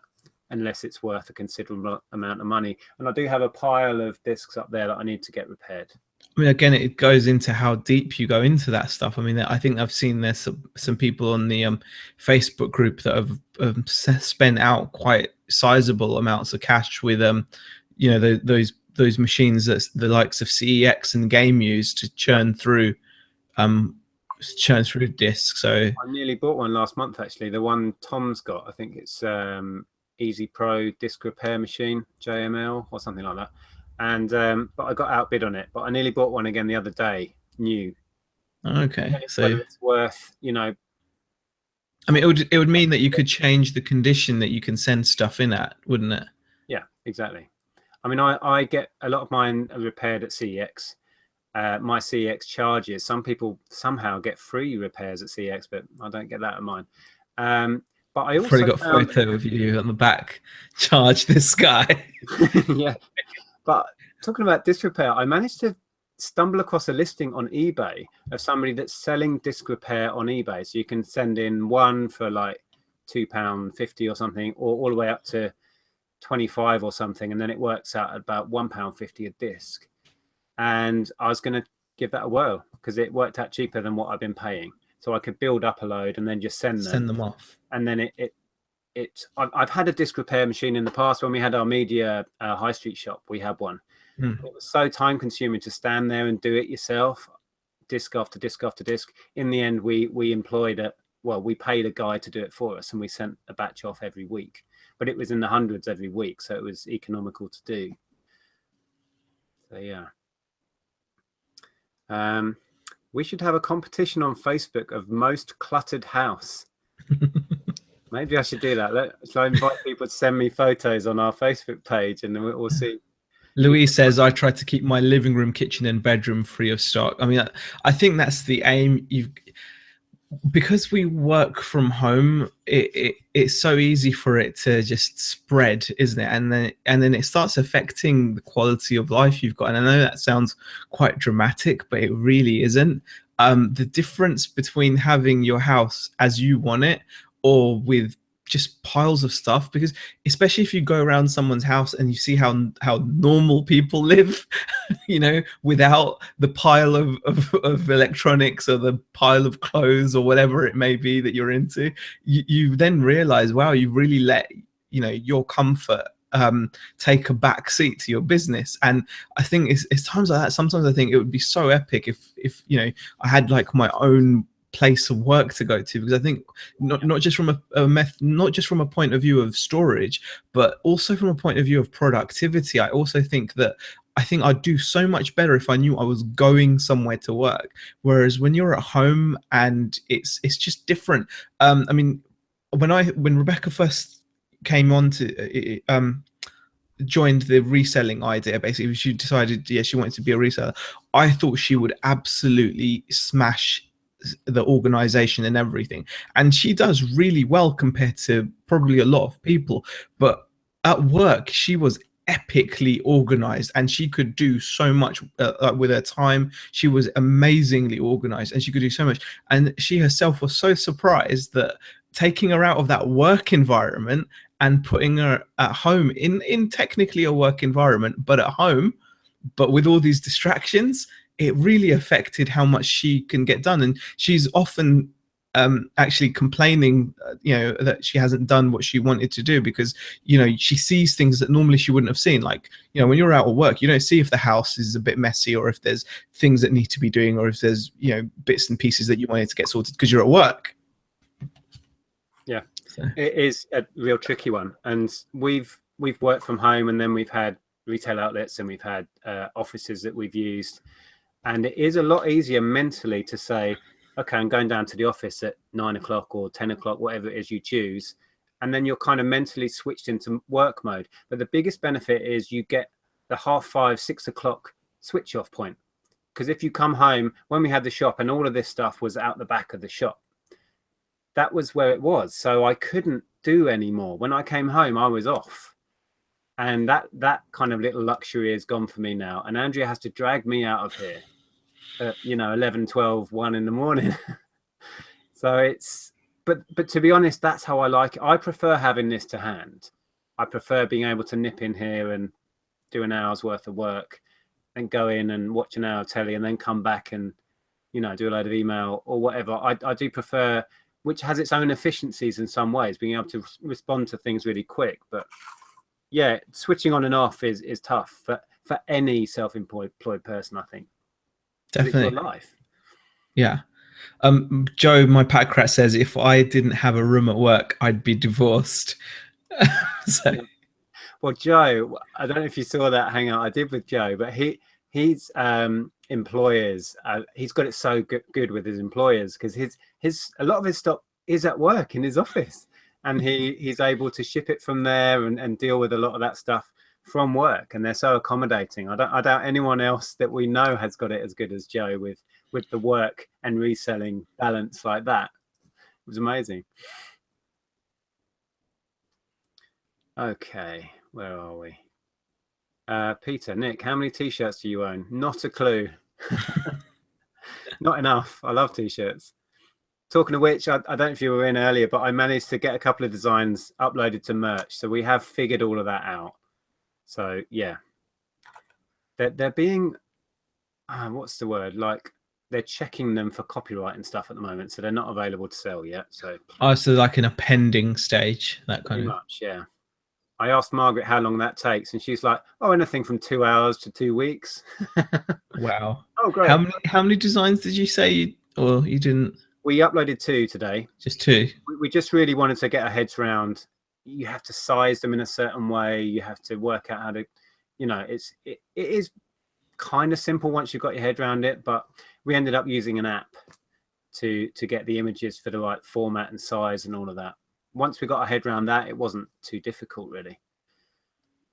Unless it's worth a considerable amount of money. And I do have a pile of discs up there that I need to get repaired. I mean, again, it goes into how deep you go into that stuff. I mean, I think I've seen there's some people on the Facebook group that have spent out quite sizable amounts of cash with those machines that the likes of CEX and Game use to churn through discs. So I nearly bought one last month, actually. The one Tom's got, I think it's Easy Pro disc repair machine, JML or something like that. And but I got outbid on it. But I nearly bought one again the other day, new. Okay, so whether it's worth, I mean, it would mean that you could change the condition that you can send stuff in at, wouldn't it? Yeah, exactly. I mean, I get a lot of mine repaired at CEX. My CEX charges. Some people somehow get free repairs at CEX, but I don't get that at mine. But I also probably got a photo of you on the back. Charge this guy. Yeah. But talking about disc repair, I managed to stumble across a listing on eBay of somebody that's selling disc repair on eBay. So you can send in one for like £2.50 or something, or all the way up to 25 or something, and then it works out at about £1.50 a disc. And I was going to give that a whirl because it worked out cheaper than what I've been paying. So I could build up a load and then just send them off. And then I've had a disc repair machine in the past. When we had our media high street shop, we had one. It was so time consuming to stand there and do it yourself, disc after disc after disc. In the end, we paid a guy to do it for us, and we sent a batch off every week. But it was in the hundreds every week, so it was economical to do. So yeah. We should have a competition on Facebook of most cluttered house. Maybe I should do that. Shall I invite people to send me photos on our Facebook page, and then we'll see. Louise says, I try to keep my living room, kitchen and bedroom free of stock. I mean, I think that's the aim. Because we work from home, it's so easy for it to just spread, isn't it? And then it starts affecting the quality of life you've got. And I know that sounds quite dramatic, but it really isn't. The difference between having your house as you want it or with just piles of stuff, because especially if you go around someone's house and you see how normal people live, without the pile of electronics or the pile of clothes or whatever it may be that you're into, you then realize, wow, you really let your comfort take a back seat to your business. And I think it's times like that. Sometimes I think it would be so epic if I had like my own place of work to go to, because I think not just from not just from a point of view of storage, but also from a point of view of productivity. I also think that I'd do so much better if I knew I was going somewhere to work. Whereas when you're at home and it's just different. I mean, when Rebecca first came on to joined the reselling idea, basically she decided she wanted to be a reseller, I thought she would absolutely smash the organization and everything, and she does really well compared to probably a lot of people. But at work she was epically organized, and she could do so much with her time. She was amazingly organized and she could do so much, and she herself was so surprised that taking her out of that work environment and putting her at home in technically a work environment, but at home, but with all these distractions, it really affected how much she can get done. And she's often actually complaining, that she hasn't done what she wanted to do, because, she sees things that normally she wouldn't have seen. Like, when you're out of work, you don't see if the house is a bit messy, or if there's things that need to be doing, or if there's, bits and pieces that you wanted to get sorted because you're at work. Yeah, so it is a real tricky one. And we've worked from home, and then we've had retail outlets, and we've had offices that we've used. And it is a lot easier mentally to say, okay, I'm going down to the office at 9 o'clock or 10 o'clock, whatever it is you choose. And then you're kind of mentally switched into work mode. But the biggest benefit is you get the 5:30, 6 o'clock switch off point. Because if you come home, when we had the shop and all of this stuff was out the back of the shop, that was where it was. So I couldn't do any more. When I came home, I was off. And that kind of little luxury is gone for me now. And Andrea has to drag me out of here at, 11, 12, 1 in the morning. So it's, but to be honest, that's how I like it. I prefer having this to hand. I prefer being able to nip in here and do an hour's worth of work and go in and watch an hour of telly and then come back and, do a load of email or whatever. I do prefer, which has its own efficiencies in some ways, being able to respond to things really quick. But yeah, switching on and off is tough for any self-employed person, I think. Definitely. It's your life. Yeah. Joe, my Pat Crat, says if I didn't have a room at work, I'd be divorced. So. Yeah. Well, Joe, I don't know if you saw that hangout I did with Joe, but he's employers. He's got it so good with his employers, because a lot of his stock is at work in his office, and he's able to ship it from there and deal with a lot of that stuff from work, and they're so accommodating. I doubt anyone else that we know has got it as good as Joe with the work and reselling balance like that. It was amazing. Okay, where are we? Peter, Nick, how many t-shirts do you own? Not a clue. Not enough. I love t-shirts. Talking of which, I don't know if you were in earlier, but I managed to get a couple of designs uploaded to merch. So we have figured all of that out. So yeah, they're being, what's the word? Like, they're checking them for copyright and stuff at the moment. So they're not available to sell yet. So like in a pending stage, that kind of. Much, yeah. I asked Margaret how long that takes, and she's like, "Oh, anything from 2 hours to 2 weeks." Wow. Oh, great. How many designs did you say, or you didn't? We uploaded 2 today. Just 2. We just really wanted to get our heads around. You have to size them in a certain way. You have to work out how to, it is kind of simple once you've got your head around it. But we ended up using an app to get the images for the right format and size and all of that. Once we got our head around that, it wasn't too difficult, really.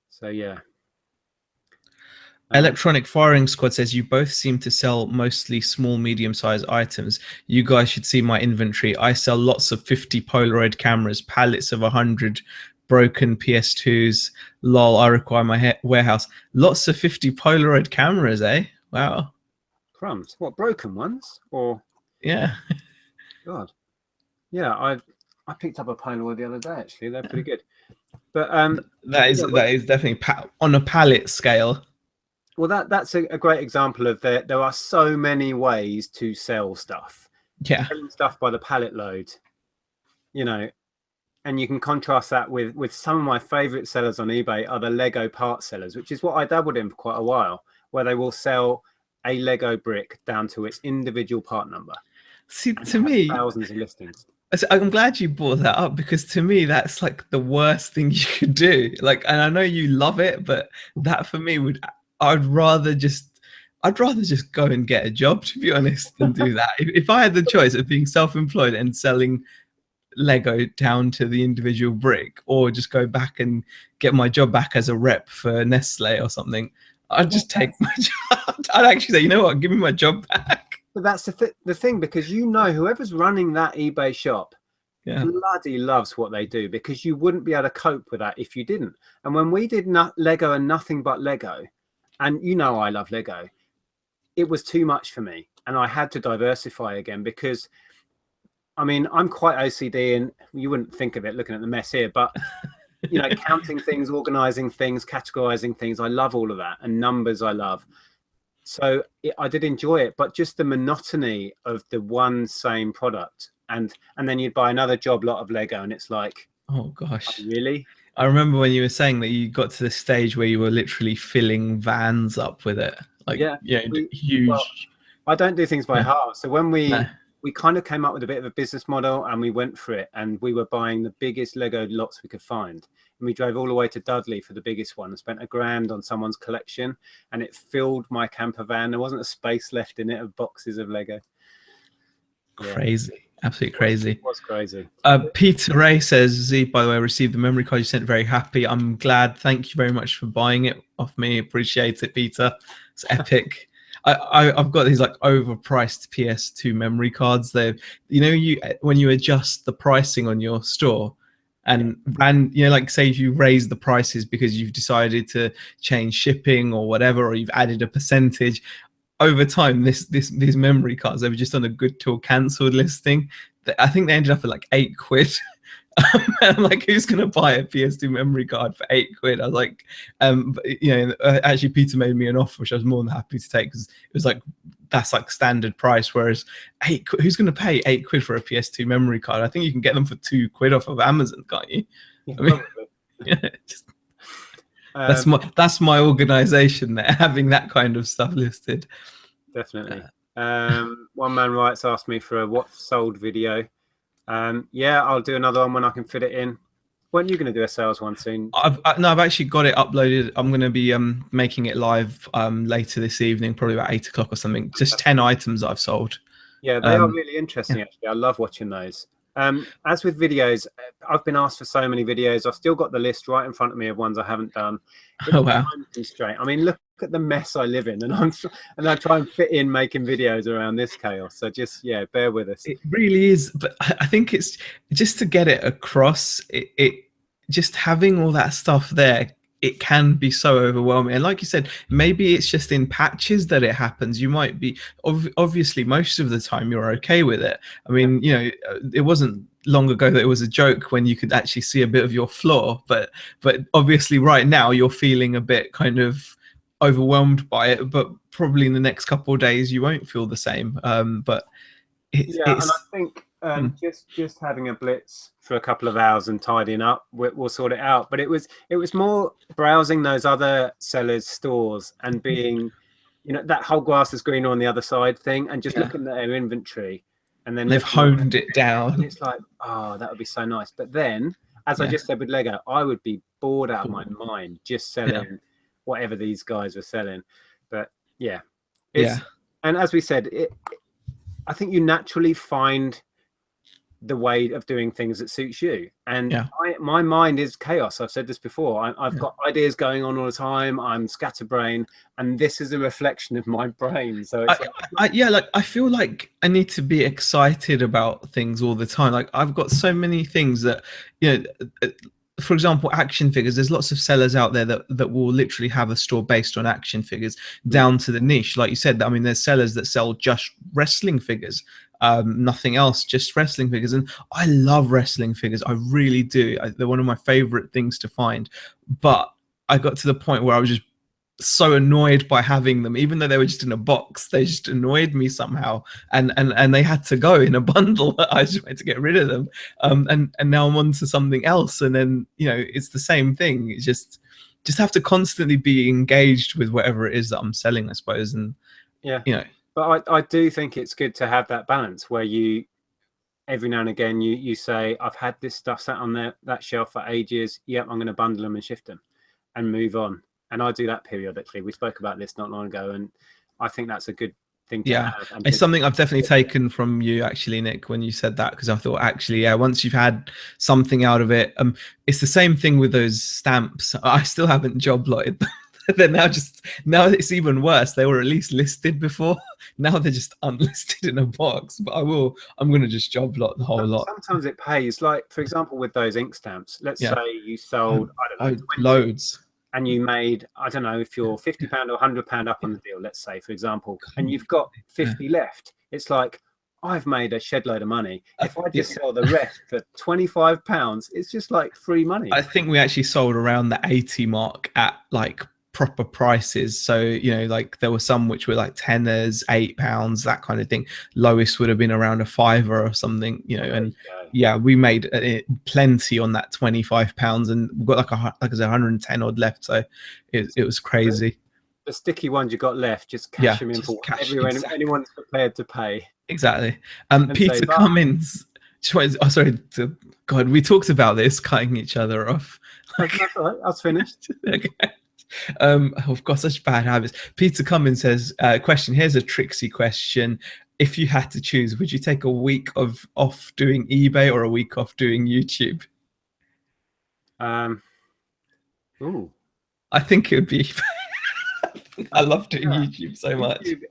So yeah. Electronic Firing Squad says you both seem to sell mostly small, medium-sized items. You guys should see my inventory. I sell lots of 50 Polaroid cameras, pallets of 100 broken PS2s. Lol, I require my warehouse. Lots of 50 Polaroid cameras, eh? Wow. Crumbs. What, broken ones? Or yeah. God. Yeah, I picked up a Polaroid the other day, actually. They're pretty good. But that is definitely on a pallet scale. Well, that's a great example of there are so many ways to sell stuff. Yeah. Selling stuff by the pallet load, and you can contrast that with some of my favorite sellers on eBay are the Lego part sellers, which is what I dabbled in for quite a while, where they will sell a Lego brick down to its individual part number. See, and it to has me, thousands of listings. I'm glad you brought that up, because to me that's like the worst thing you could do. Like, and I know you love it, but that for me would, I'd rather just I'd rather just go and get a job, to be honest, than do that. If I had the choice of being self-employed and selling Lego down to the individual brick, or just go back and get my job back as a rep for Nestle or something, I'd Well, just take my job. I'd actually say, you know what, give me my job back. but that's the thing, because whoever's running that eBay shop Yeah. bloody loves what they do, because you wouldn't be able to cope with that if you didn't. And when we did Lego and nothing but Lego, and I love Lego, it was too much for me, and I had to diversify again, because I mean, I'm quite OCD, and you wouldn't think of it looking at the mess here, but counting things, organizing things, categorizing things, I love all of that, and numbers I love. So I did enjoy it, but just the monotony of the one same product, and then you'd buy another job lot of Lego, and it's like, Oh oh, gosh. really? I remember when you were saying that you got to the stage where you were literally filling vans up with it. Like, Yeah. Well, huge. I don't do things by Yeah. heart. So when No. we kind of came up with a bit of a business model, and we went for it, and we were buying the biggest Lego lots we could find. And we drove all the way to Dudley for the biggest one, and spent $1,000 on someone's collection, and it filled my camper van. There wasn't a space left in it of boxes of Lego. Crazy. Absolutely crazy. It was crazy. Peter Ray says, Z, by the way, received the memory card you sent. Very happy. I'm glad. Thank you very much for buying it off me. Appreciate it, Peter. It's epic. I've got these like overpriced PS2 memory cards. They, when you adjust the pricing on your store, and like, say if you raise the prices because you've decided to change shipping or whatever, or you've added a percentage, over time, these memory cards, they were just on a good till cancelled listing. I think they ended up at like £8. I'm like, who's gonna buy a PS2 memory card for £8? I was like, actually, Peter made me an offer, which I was more than happy to take, because it was like, that's like standard price. Whereas who's gonna pay £8 for a PS2 memory card? I think you can get them for £2 off of Amazon, can't you? Yeah, I mean, yeah, that's my organization there, having that kind of stuff listed. Definitely. One man writes, asked me for a what sold video. Yeah, I'll do another one when I can fit it in. When are you going to do a sales one soon? I've actually got it uploaded. I'm going to be making it live later this evening, probably about 8 o'clock or something. Just 10 items I've sold. Yeah, they are really interesting, actually. I love watching those. As with videos, I've been asked for so many videos. I've still got the list right in front of me of ones I haven't done. It's oh wow! Time constraint. I mean, look at the mess I live in, and I try and fit in making videos around this chaos. So just bear with us. It really is, but I think it's just to get it across. It just having all that stuff there, it can be so overwhelming. And like you said, maybe it's just in patches that it happens. You might be obviously most of the time you're okay with it. I mean, it wasn't long ago that it was a joke when you could actually see a bit of your floor, but obviously right now you're feeling a bit kind of overwhelmed by it. But probably in the next couple of days you won't feel the same. But it's, and I think just having a blitz for a couple of hours and tidying up, we'll sort it out. But it was more browsing those other sellers' stores and being, that whole grass is greener on the other side thing, and just looking at their inventory, and then they've honed it down. And it's like, oh, that would be so nice. But then, as I just said with Lego, I would be bored out of my mind just selling whatever these guys were selling. But and as we said, I think you naturally find the way of doing things that suits you. And my mind is chaos. I've said this before. I've got ideas going on all the time. I'm scatterbrain, and this is a reflection of my brain. So it's I feel like I need to be excited about things all the time. Like, I've got so many things that, for example, action figures. There's lots of sellers out there that will literally have a store based on action figures, down to the niche. Like you said, I mean, there's sellers that sell just wrestling figures, nothing else, just wrestling figures. And I love wrestling figures. I really do. They're one of my favorite things to find. But I got to the point where I was just so annoyed by having them, even though they were just in a box. They just annoyed me somehow, and they had to go in a bundle. I just wanted to get rid of them, and now I'm on to something else, and then it's the same thing. It's just have to constantly be engaged with whatever it is that I'm selling, I suppose. And But I do think it's good to have that balance where you every now and again you say, I've had this stuff sat on that shelf for ages. Yep, I'm going to bundle them and shift them and move on. And I do that periodically. We spoke about this not long ago, and I think that's a good thing to Yeah, have. And it's something I've definitely taken from you, actually, Nick, when you said that, because I thought, actually, yeah, once you've had something out of it, it's the same thing with those stamps. I still haven't job lotted them. They're now it's even worse. They were at least listed before. Now they're just unlisted in a box. But I'm gonna just job lot the whole lot. sometimes it pays. Like, for example, with those ink stamps, let's Yeah. say you sold, I don't know, 20, Loads. and you made, I don't know, if you're £50 or £100 up on the deal, let's say, for example, and you've got 50 left, it's like, I've made a shed load of money. If I just sell the rest for £25, it's just like free money. I think we actually sold around the 80 mark at like proper prices. So, you know, like there were some which were like teners, £8, that kind of thing. Lowest would have been around a fiver or something, you know. And yeah, we made plenty on that £25, and we've got like I said, 110 odd left. So it was crazy. The sticky ones you got left, just cash them in for anyone's prepared to pay. Exactly. Peter Cummins. Oh, sorry. God, we talked about this, cutting each other off. That's all right. I was finished. Okay. I've got such bad habits. Peter Cummins says, question, here's a tricksy question. If you had to choose, would you take a week off doing eBay or a week off doing YouTube? Ooh. I think it would be I love doing YouTube so much. YouTube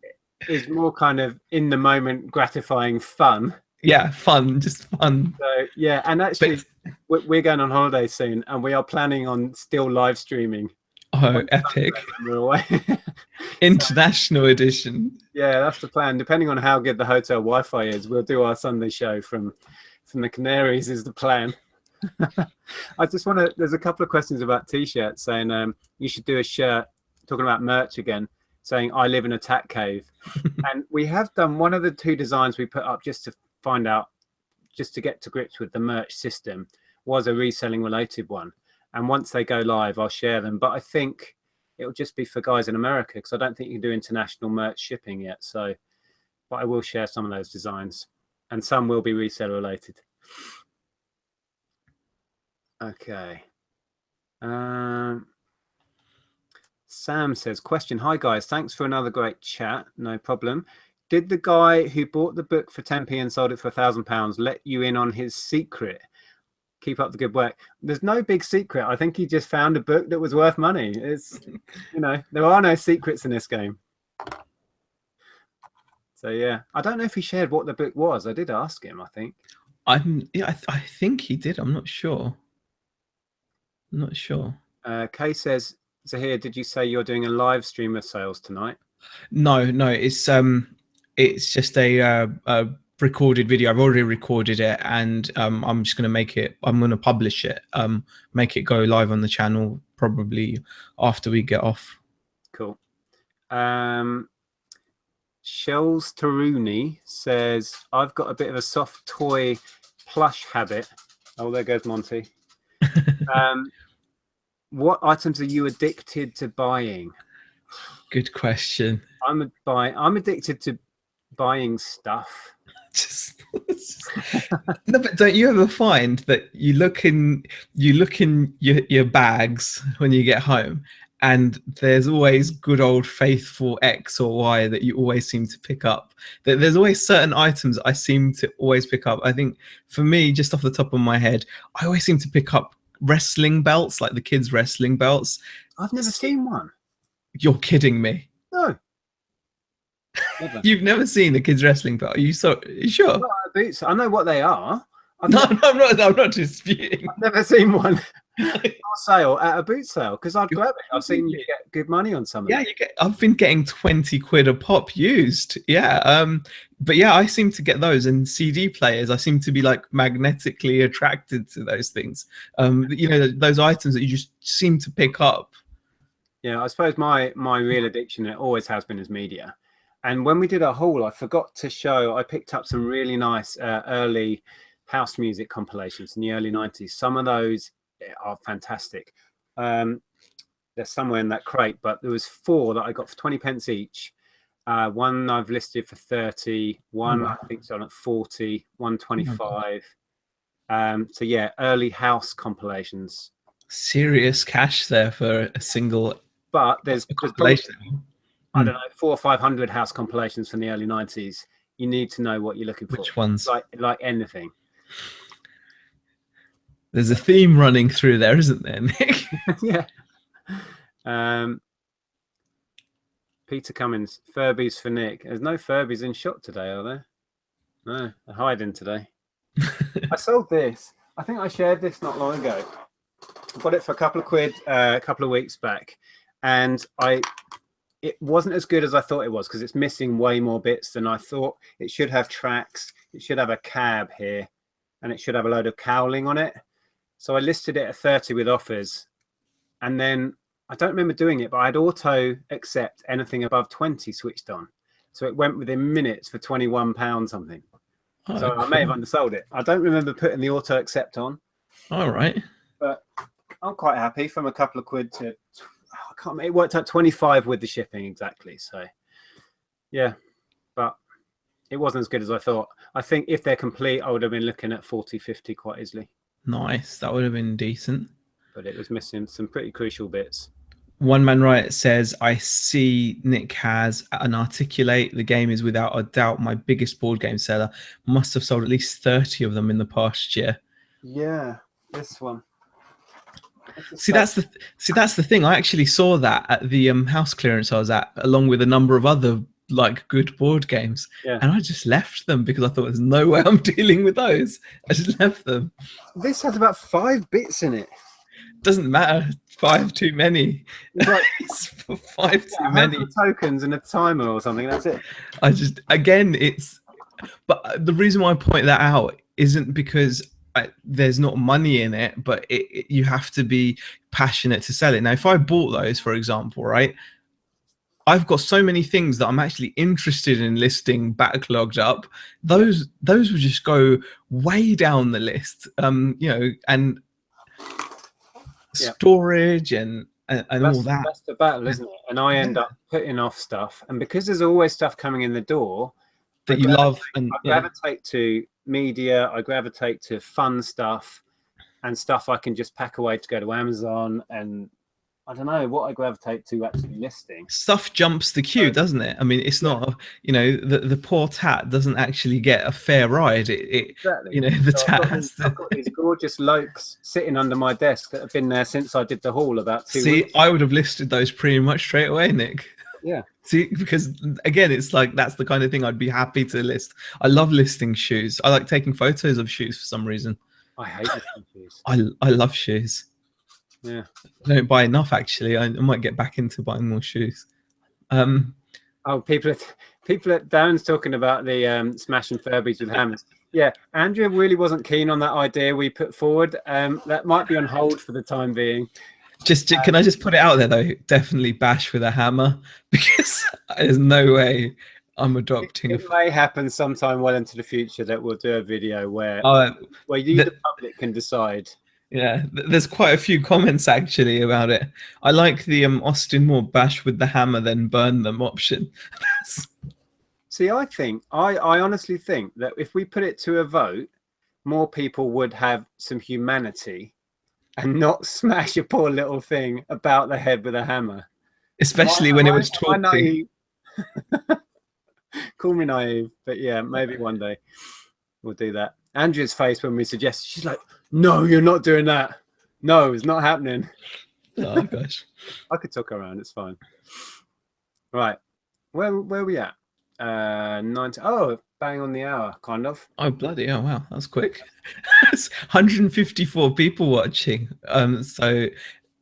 is more kind of in the moment gratifying fun. Yeah, fun, just fun. So yeah, and actually we're going on holiday soon, and we are planning on still live streaming. Oh, epic. We're away. International edition. Yeah, that's the plan. Depending on how good the hotel Wi-Fi is, we'll do our Sunday show from the Canaries is the plan. I just want to, there's a couple of questions about t-shirts saying you should do a shirt talking about merch again, saying I live in a tat cave. And we have done one of the two designs we put up just to find out, just to get to grips with the merch system, was a reselling related one. And once they go live, I'll share them. But I think it'll just be for guys in America, because I don't think you can do international merch shipping yet. So, but I will share some of those designs, and some will be reseller related. Okay. Sam says, question, hi guys, thanks for another great chat. No problem. Did the guy who bought the book for 10p and sold it for £1,000 let you in on his secret? Keep up the good work. There's no big secret. I think he just found a book that was worth money. It's, you know, there are no secrets in this game. So yeah, I don't know if he shared what the book was. I did ask him, I think. I think he did. I'm not sure. I'm not sure. Kay says, Zahir, did you say you're doing a live stream of sales tonight? No, it's just a recorded video. I've already recorded it, and I'm just going to publish it, make it go live on the channel probably after we get off. Cool. Shells Taruni says, I've got a bit of a soft toy plush habit. Oh, there goes Monty. What items are you addicted to buying? Good question. I'm addicted to buying stuff. No, but don't you ever find that you look in your bags when you get home, and there's always good old faithful X or Y that you always seem to pick up? There's always certain items I seem to always pick up. I think for me, just off the top of my head, I always seem to pick up wrestling belts, like the kids' wrestling belts. I've never seen one. You're kidding me. No. Never. You've never seen a kids' wrestling belt? Are you sure? Boots. I know what they are. I'm not disputing. I've never seen one on sale at a boot sale, because I'd grab it. I've seen you get good money on some of them. Yeah, I've been getting 20 quid a pop used. Yeah. But yeah, I seem to get those, and CD players, I seem to be like magnetically attracted to those things. You know, those items that you just seem to pick up. Yeah, I suppose my real addiction, it always has been, is media. And when we did our haul, I forgot to show, I picked up some really nice early house music compilations in the early 90s. Some of those are fantastic. They're somewhere in that crate, but there was 4 that I got for 20 pence each. One I've listed for 30. One wow. I think's on at 40. 125. So yeah, early house compilations. Serious cash there for a single But there's probably, compilation. I don't know, 400 or 500 house compilations from the early 90s. You need to know what you're looking for. Which ones? Like anything. There's a theme running through there, isn't there, Nick? Yeah. Peter Cummins, Furbies for Nick. There's no Furbies in shop today, are there? No, they're hiding today. I sold this. I think I shared this not long ago. I got it for a couple of quid a couple of weeks back, and it wasn't as good as I thought it was because it's missing way more bits than I thought. It should have tracks. It should have a cab here, and it should have a load of cowling on it. So I listed it at 30 with offers, and then I don't remember doing it, but I'd auto accept anything above 20 switched on. So it went within minutes for £21 something. Oh, so cool. I may have undersold it. I don't remember putting the auto accept on. All right. But I'm quite happy from a couple of quid to, I can't remember, it worked out 25 with the shipping exactly. So yeah, but it wasn't as good as I thought. I think if they're complete, I would have been looking at 40, 50 quite easily. Nice. That would have been decent. But it was missing some pretty crucial bits. One Man Riot says, I see Nick has an Articulate. The game is without a doubt my biggest board game seller. Must have sold at least 30 of them in the past year. Yeah, this one. See, that's the thing. I actually saw that at the house clearance I was at, along with a number of other like good board games. Yeah. And I just left them because I thought there's no way I'm dealing with those. I just left them. This has about 5 bits in it. Doesn't matter. 5 too many. Like, It's 5 too many tokens and a timer or something. That's it. I just, again, it's, but the reason why I point that out isn't because there's not money in it, but you have to be passionate to sell it. Now, if I bought those, for example, right, I've got so many things that I'm actually interested in listing backlogged up. Those would just go way down the list, you know, and storage and all that. That's the battle, isn't it? And I end up putting off stuff, and because there's always stuff coming in the door that you love, and I gravitate to media, I gravitate to fun stuff and stuff I can just pack away to go to Amazon, and I don't know what I gravitate to actually listing. Stuff jumps the queue, doesn't it? I mean, it's not, you know, the poor Tat doesn't actually get a fair ride. Exactly. You know, the Tat has I've got these gorgeous lokes sitting under my desk that have been there since I did the haul about 2 weeks. I would have listed those pretty much straight away, Nick. Yeah. See, because again, it's like that's the kind of thing I'd be happy to list. I love listing shoes. I like taking photos of shoes for some reason. I hate listing shoes. I love shoes. Yeah. I don't buy enough, actually. I might get back into buying more shoes. Oh, people at Darren's talking about the smashing Furbies with hammers. Yeah, Andrea really wasn't keen on that idea we put forward. That might be on hold for the time being. Can I just put it out there though? Definitely bash with a hammer, because there's no way I'm adopting. It may happen sometime well into the future that we'll do a video where you, the public, can decide. Yeah, there's quite a few comments actually about it. I like the Austin Moore bash with the hammer then burn them option. See, I honestly think that if we put it to a vote, more people would have some humanity and not smash a poor little thing about the head with a hammer. Especially when it was talking. Call me naive, but yeah, maybe one day we'll do that. Andrea's face when we suggest, she's like, no, you're not doing that. No, it's not happening. Oh gosh. I could talk around, it's fine. Right. Where are we at? 90. Oh, bang on the hour, kind of. Oh bloody hell, wow, that's quick. 154 people watching. So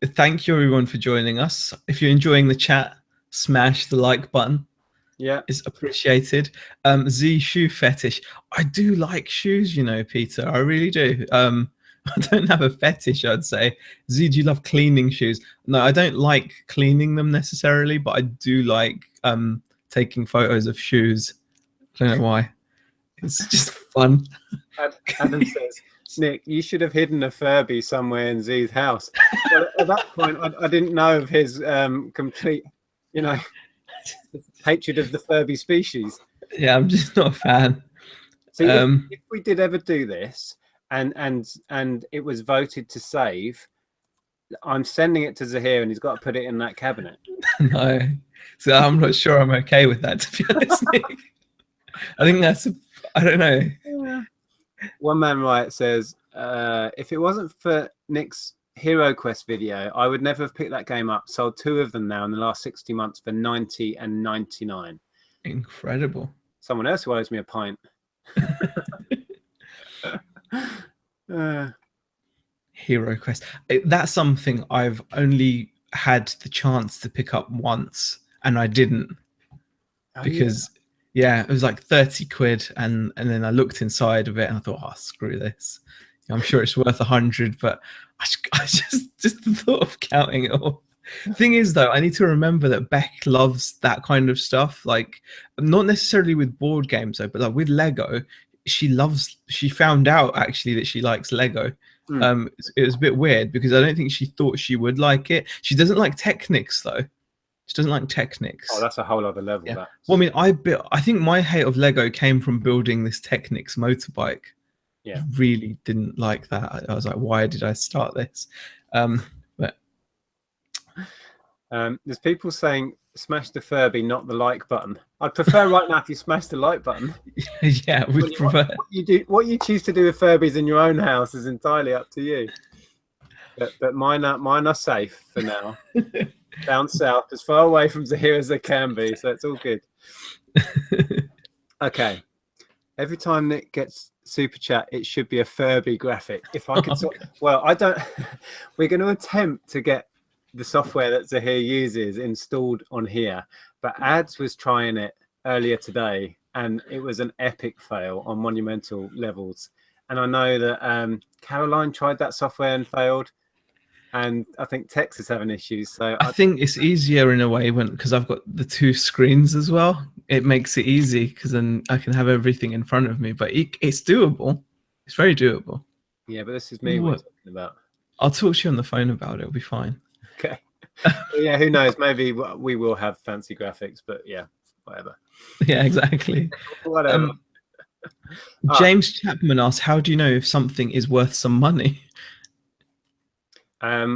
thank you everyone for joining us. If you're enjoying the chat, smash the like button. Yeah, it's appreciated. Z shoe fetish. I do like shoes, you know, Peter. I really do. I don't have a fetish, I'd say. Z, do you love cleaning shoes? No, I don't like cleaning them necessarily, but I do like taking photos of shoes. I don't know why. It's just fun. Adam says, Nick, you should have hidden a Furby somewhere in Z's house. Well, at that point, I didn't know of his complete, you know. Hatred of the Furby species. Yeah, I'm just not a fan. See, if we did ever do this and it was voted to save, I'm sending it to Zahir and he's got to put it in that cabinet. No, so I'm not sure I'm okay with that, to be honest, Nick. I think I don't know. Yeah. One Man Riot says, if it wasn't for Nick's Hero Quest video, I would never have picked that game up. Sold 2 of them now in the last 60 months for 90 and 99. Incredible. Someone else who owes me a pint. Hero Quest. That's something I've only had the chance to pick up once, and I didn't. Because yeah, it was like 30 quid, and then I looked inside of it and I thought, oh, screw this. I'm sure it's worth 100, but I just the thought of counting it all. Thing is, though, I need to remember that Beck loves that kind of stuff. Like, not necessarily with board games, though, but like with Lego, she found out actually that she likes Lego. It was a bit weird because I don't think she thought she would like it. She doesn't like Technics, though. She doesn't like Technics. Oh, that's a whole other level. Yeah. That. Well, I mean, I think my hate of Lego came from building this Technics motorbike. Yeah. I really didn't like that. I was like, why did I start this? But there's people saying smash the Furby, not the like button. I'd prefer right now if you smash the like button. Yeah, we'd prefer. What you choose to do with Furbies in your own house is entirely up to you. But mine are safe for now. Down south, as far away from Zahir as they can be, so it's all good. Okay. Every time Nick gets super chat, it should be a Furby graphic. If I could, well, I don't. We're going to attempt to get the software that Zahir uses installed on here, but Ads was trying it earlier today, and it was an epic fail on monumental levels. And I know that Caroline tried that software and failed. And I think Tex is having issues. So I think it's easier in a way because I've got the 2 screens as well. It makes it easy because then I can have everything in front of me. But it's doable. It's very doable. Yeah, but this is me we're talking about. I'll talk to you on the phone about it. It'll be fine. Okay. Well, yeah, who knows? Maybe we will have fancy graphics, but yeah, whatever. Yeah, exactly. Whatever. James Chapman asks, how do you know if something is worth some money? I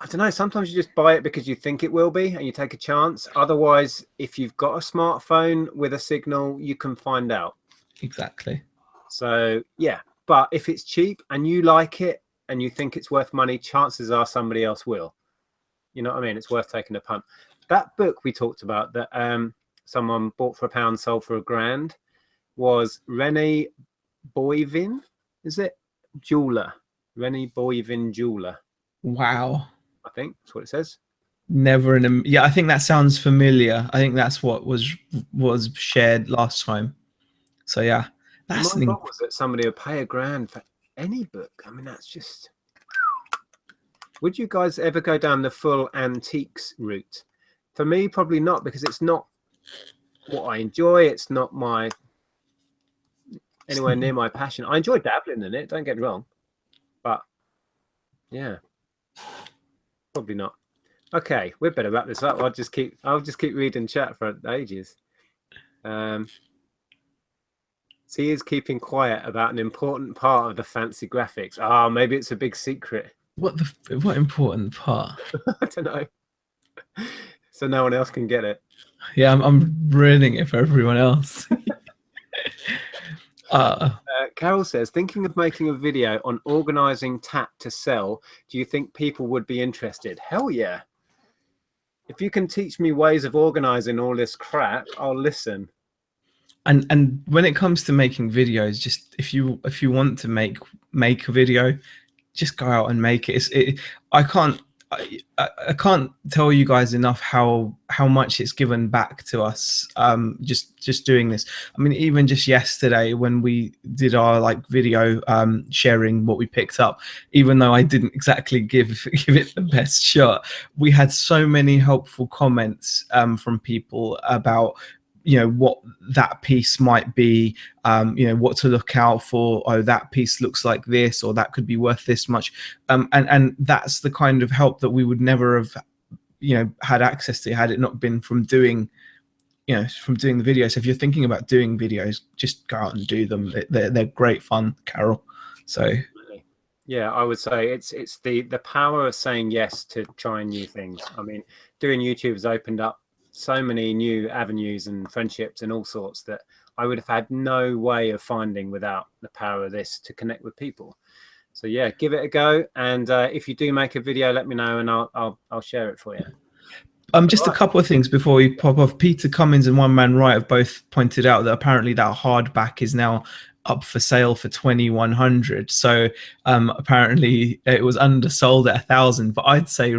don't know. Sometimes you just buy it because you think it will be and you take a chance. Otherwise, if you've got a smartphone with a signal, you can find out. Exactly. So, yeah. But if it's cheap and you like it and you think it's worth money, chances are somebody else will. You know what I mean? It's worth taking a punt. That book we talked about that someone bought for £1, sold for £1,000 was René Boivin. Is it? Jeweler. René Boivin Jeweler. Wow. I think that's what it says. Never in a... Yeah, I think that sounds familiar. I think that's what was shared last time. So yeah, that's my thought was that somebody would pay £1,000 for any book. I mean, that's just... Would you guys ever go down the full antiques route? For me, probably not, because it's not what I enjoy. It's not anywhere near my passion. I enjoy dabbling in it, don't get me wrong. But yeah, probably not. Okay, we better wrap this up. I'll just keep reading chat for ages. So he is keeping quiet about an important part of the fancy graphics. Ah, maybe it's a big secret. What important part? I don't know. So no one else can get it. Yeah, I'm ruining it for everyone else. Carol says, thinking of making a video on organizing Tat to sell. Do you think people would be interested? Hell yeah. If you can teach me ways of organizing all this crap, I'll listen. And when it comes to making videos, just if you want to make a video, just go out and make it. I can't tell you guys enough how much it's given back to us, just doing this. I mean, even just yesterday when we did our video sharing what we picked up, even though I didn't exactly give it the best shot, we had so many helpful comments from people about what that piece might be, what to look out for. Oh, that piece looks like this, or that could be worth this much. And that's the kind of help that we would never have had access to had it not been from doing the video. So if you're thinking about doing videos, just go out and do them. They're great fun, Carol. So yeah, I would say it's the power of saying yes to trying new things. I mean, doing YouTube has opened up so many new avenues and friendships and all sorts that I would have had no way of finding without the power of this to connect with people. So yeah, give it a go, and if you do make a video, let me know, and I'll share it for you. Just a couple of things before we pop off. Peter Cummins and One Man Right have both pointed out that apparently that hardback is now up for sale for 2,100. So apparently it was undersold at 1,000. But I'd say,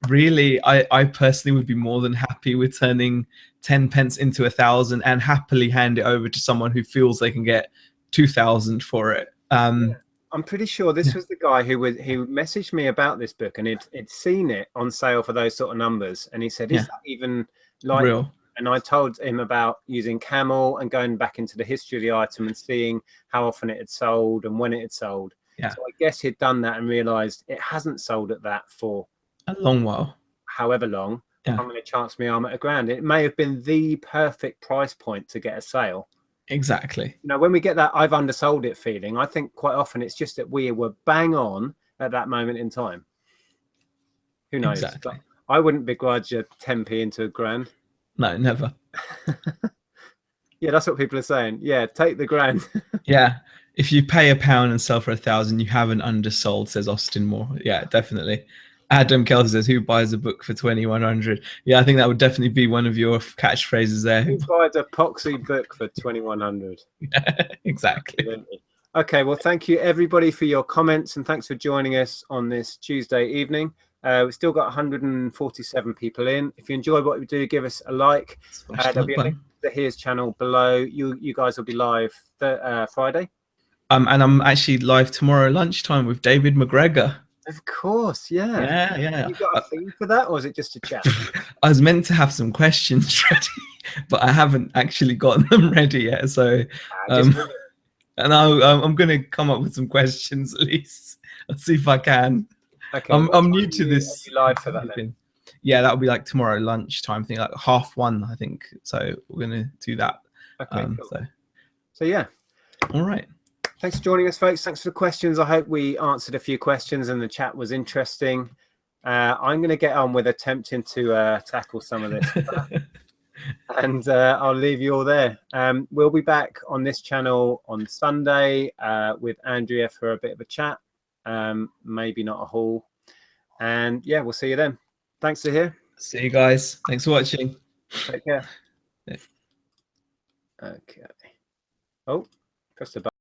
really, I personally would be more than happy with turning 10 pence into 1,000 and happily hand it over to someone who feels they can get 2,000 for it. Yeah. I'm pretty sure this was the guy who messaged me about this book, and he'd seen it on sale for those sort of numbers, and he said, "Is that even like real?" And I told him about using Camel and going back into the history of the item and seeing how often it had sold and when it had sold. Yeah. So I guess he'd done that and realised it hasn't sold at that for a long while, however long. Yeah. I'm going to chance my arm at £1,000. It may have been the perfect price point to get a sale. Exactly. When we get that I've undersold it feeling, I think quite often it's just that we were bang on at that moment in time. Who knows? Exactly. But I wouldn't begrudge a 10p into £1,000. No, never. Yeah, that's what people are saying. Yeah, take the £1,000. Yeah, if you pay £1 and sell for 1,000, you haven't undersold, says Austin Moore. Yeah, definitely. Adam Kelly says, "Who buys a book for 2,100?" Yeah, I think that would definitely be one of your catchphrases there. Who buys a poxy book for 2,100? Exactly. Absolutely. Okay, well, thank you everybody for your comments, and thanks for joining us on this Tuesday evening. We've still got 147 people in. If you enjoy what we do, give us a like. There'll be a link to Here's channel below. You guys will be live Friday. And I'm actually live tomorrow lunchtime with David McGregor. Of course, yeah. Yeah. You got a theme for that, or is it just a chat? I was meant to have some questions ready, but I haven't actually gotten them ready yet. So, and I'm going to come up with some questions at least. Let's see if I can. Okay. I'm new to this. Are you live for that then? Yeah, that'll be like tomorrow lunchtime thing, like 1:30, I think. So we're going to do that. Okay. Cool. So yeah. All right. Thanks for joining us, folks. Thanks for the questions. I hope we answered a few questions and the chat was interesting. I'm going to get on with attempting to tackle some of this stuff. And I'll leave you all there. We'll be back on this channel on Sunday with Andrea for a bit of a chat. Maybe not a haul. And yeah, we'll see you then. Thanks for here. See you guys. Thanks for watching. Take care. Okay. Oh, press the button.